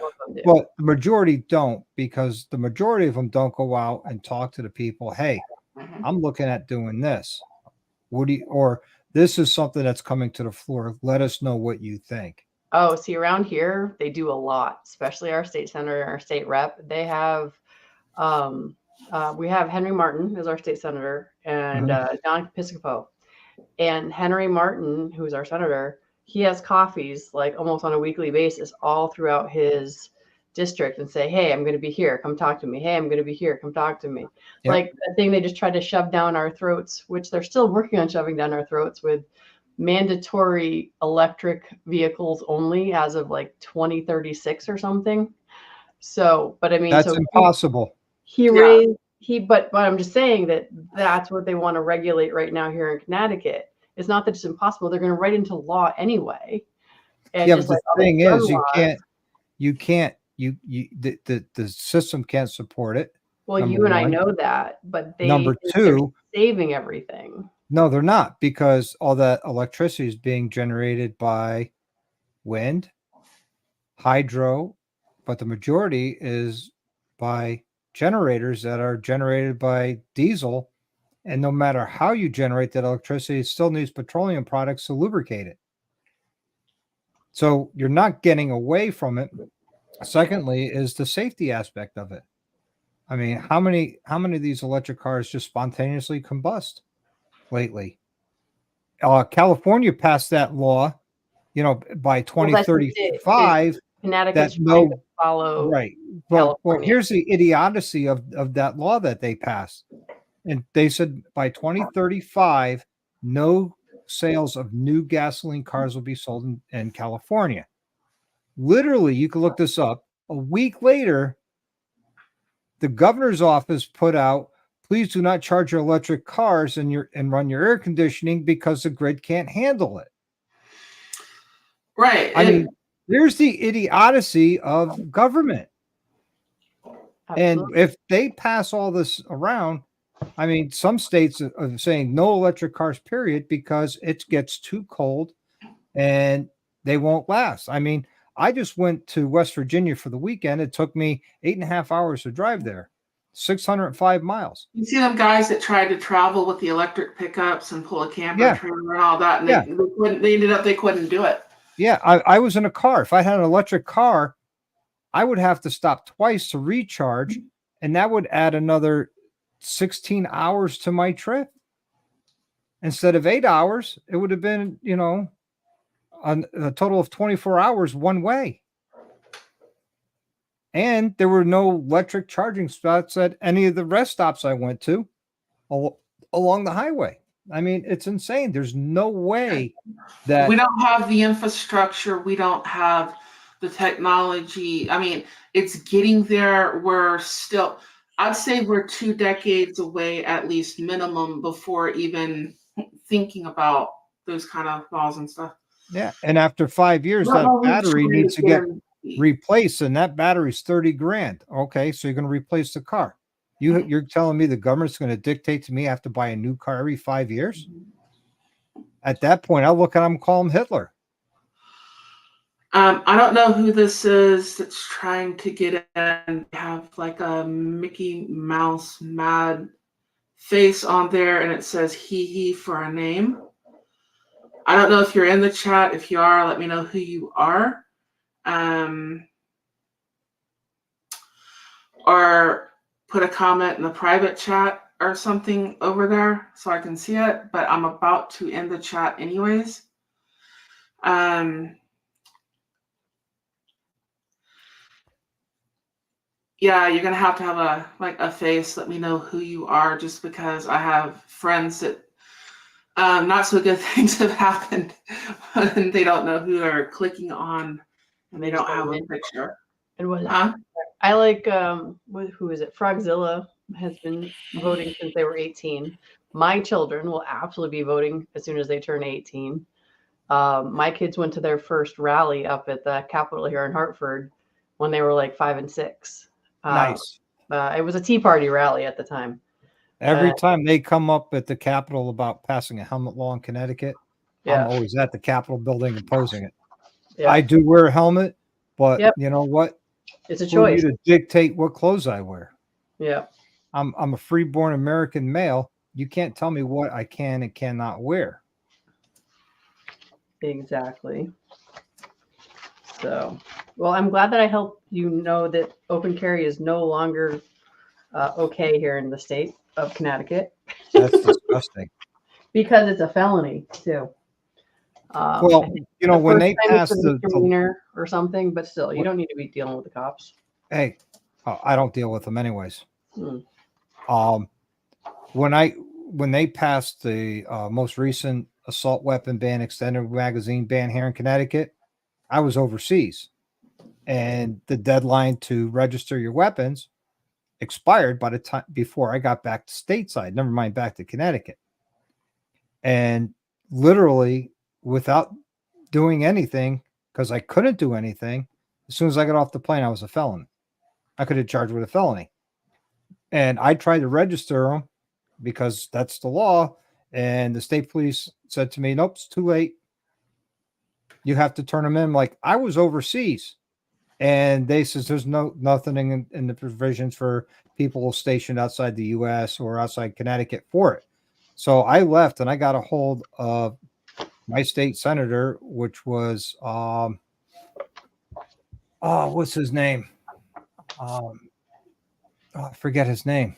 but the majority don't, because the majority of them don't go out and talk to the people. Hey, I'm looking at doing this. Or this is something that's coming to the floor. Let us know what you think. Oh, see, around here, they do a lot, especially our state senator, our state rep. They have, we have Henry Martin, who's our state senator, and Don Piscopo. And Henry Martin, who's our senator, he has coffees like almost on a weekly basis all throughout his district and say, hey, I'm going to be here. Come talk to me. Hey, I'm going to be here. Come talk to me. Yep. Like that thing they just tried to shove down our throats, which they're still working on shoving down our throats with mandatory electric vehicles only as of like 2036 or something. So, but I mean, that's impossible. But I'm just saying that's what they want to regulate right now here in Connecticut. It's not that it's impossible. They're going to write into law anyway. And but the thing is, the system can't support it. Well, you and I know that, but number two, saving everything. No, they're not, because all that electricity is being generated by wind, hydro, but the majority is by generators that are generated by diesel. And no matter how you generate that electricity, it still needs petroleum products to lubricate it. So you're not getting away from it. Secondly, is the safety aspect of it. I mean, how many of these electric cars just spontaneously combust lately? California passed that law, you know, by 2035, Connecticut's that trying to no, follow right. Well, California. here's the idiocy of that law that they passed. And they said by 2035, no sales of new gasoline cars will be sold in California. Literally, you can look this up. A week later, the governor's office put out, please do not charge your electric cars and run your air conditioning because the grid can't handle it. Right. I mean, there's the idiocy of government. Absolutely. And if they pass all this around, I mean, some states are saying no electric cars, period, because it gets too cold and they won't last. I mean, I just went to West Virginia for the weekend. It took me 8.5 hours to drive there, 605 miles. You see them guys that tried to travel with the electric pickups and pull a camper Yeah. trailer and all that, and Yeah. they couldn't do it. Yeah. I was in a car. If I had an electric car, I would have to stop twice to recharge, and that would add another 16 hours to my trip. Instead of 8 hours, it would have been, a total of 24 hours one way. And there were no electric charging spots at any of the rest stops I went to along the highway. I mean, it's insane. There's no way that we don't have the infrastructure. We don't have the technology. I mean, it's getting there. I'd say we're 2 decades away, at least minimum, before even thinking about those kind of laws and stuff. Yeah. And after 5 years, that battery needs to get replaced, and that battery's 30 grand. Okay. So you're going to replace the car. You're telling me the government's going to dictate to me I have to buy a new car every 5 years? At that point, I'll look at him, call him Hitler. I don't know who this is that's trying to get in. Have like a Mickey Mouse mad face on there, and it says he for a name. I don't know if you're in the chat. If you are, let me know who you are. Or put a comment in the private chat or something over there so I can see it, but I'm about to end the chat anyways. Yeah, you're gonna have to have a face. Let me know who you are, just because I have friends that not so good things have happened and they don't know who they're clicking on and they don't have a picture. And what? I like who is it? Frogzilla has been voting since they were 18. My children will absolutely be voting as soon as they turn 18. My kids went to their first rally up at the Capitol here in Hartford when they were like 5 and 6. Nice. It was a Tea Party rally at the time. Every time they come up at the Capitol about passing a helmet law in Connecticut, I'm always at the Capitol building opposing it. Yeah. I do wear a helmet, but you know what? It's a choice. For you to dictate what clothes I wear. Yeah. I'm a freeborn American male. You can't tell me what I can and cannot wear. Exactly. So, well, I'm glad that I helped you know that open carry is no longer okay here in the state of Connecticut. That's disgusting. Because it's a felony too. Well, when they passed the misdemeanor or something, but still, you don't need to be dealing with the cops. Hey, I don't deal with them anyways. When they passed the most recent assault weapon ban, extended magazine ban here in Connecticut, I was overseas, and the deadline to register your weapons expired by the time before I got back to stateside. Never mind back to Connecticut, and literally without doing anything, because I couldn't do anything. As soon as I got off the plane, I was a felon. I could have charged with a felony, and I tried to register them because that's the law. And the state police said to me, "Nope, it's too late. You have to turn them in." Like, I was overseas, and they says there's nothing in the provisions for people stationed outside the U.S. or outside Connecticut for it. So I left, and I got a hold of my state senator, which was what's his name? I forget his name.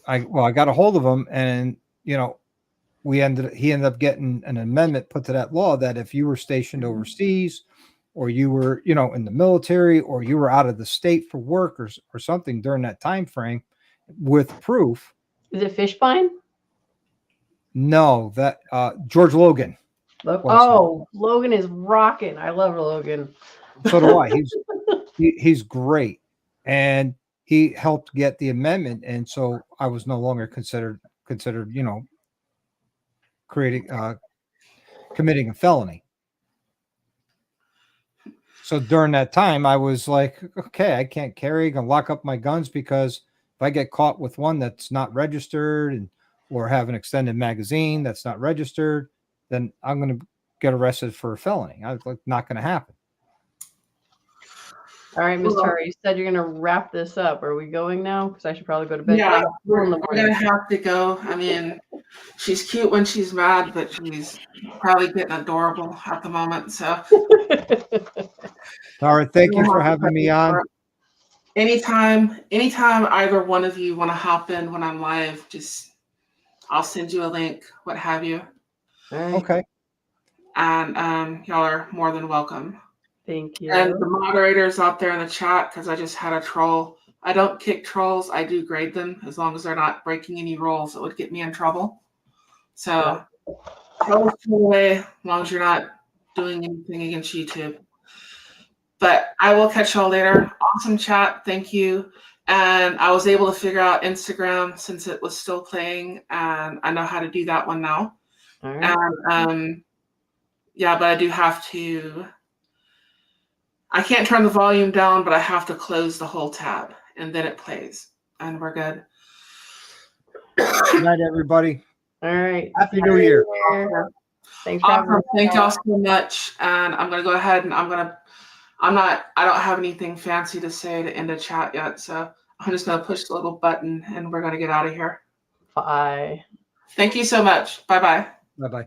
I got a hold of him, and he ended up getting an amendment put to that law that if you were stationed overseas, or you were, you know, in the military, or you were out of the state for work or something during that time frame with proof. Is it Fishbine? No, that George Logan. Oh, Logan is rocking. I love Logan. So do I. He's great, and he helped get the amendment, and so I was no longer considered, you know, committing a felony. So during that time, I was like, okay, I can't carry. I'm gonna lock up my guns, because if I get caught with one that's not registered or have an extended magazine that's not registered, then I'm gonna get arrested for a felony. I was like, not gonna happen. All right, Miss Tara, you said you're going to wrap this up. Are we going now? Because I should probably go to bed. Yeah, we're going to have to go. I mean, she's cute when she's mad, but she's probably getting adorable at the moment. So, All right, thank you for having me on. Anytime either one of you want to hop in when I'm live, just I'll send you a link, what have you. All right. Okay. And y'all are more than welcome. Thank you. And the moderators out there in the chat, because I just had a troll. I don't kick trolls. I do grade them as long as they're not breaking any rules that would get me in trouble. So trolls away as long as you're not doing anything against YouTube. But I will catch y'all later. Awesome chat. Thank you. And I was able to figure out Instagram since it was still playing, and I know how to do that one now. All right. And yeah, but I do have to. I can't turn the volume down, but I have to close the whole tab, and then it plays, and we're good. Good night, everybody. All right. Happy New Year. Thanks for having me. Thank y'all so much. And I'm going to go ahead and I don't have anything fancy to say to end the chat yet. So I'm just going to push the little button and we're going to get out of here. Bye. Thank you so much. Bye-bye. Bye-bye.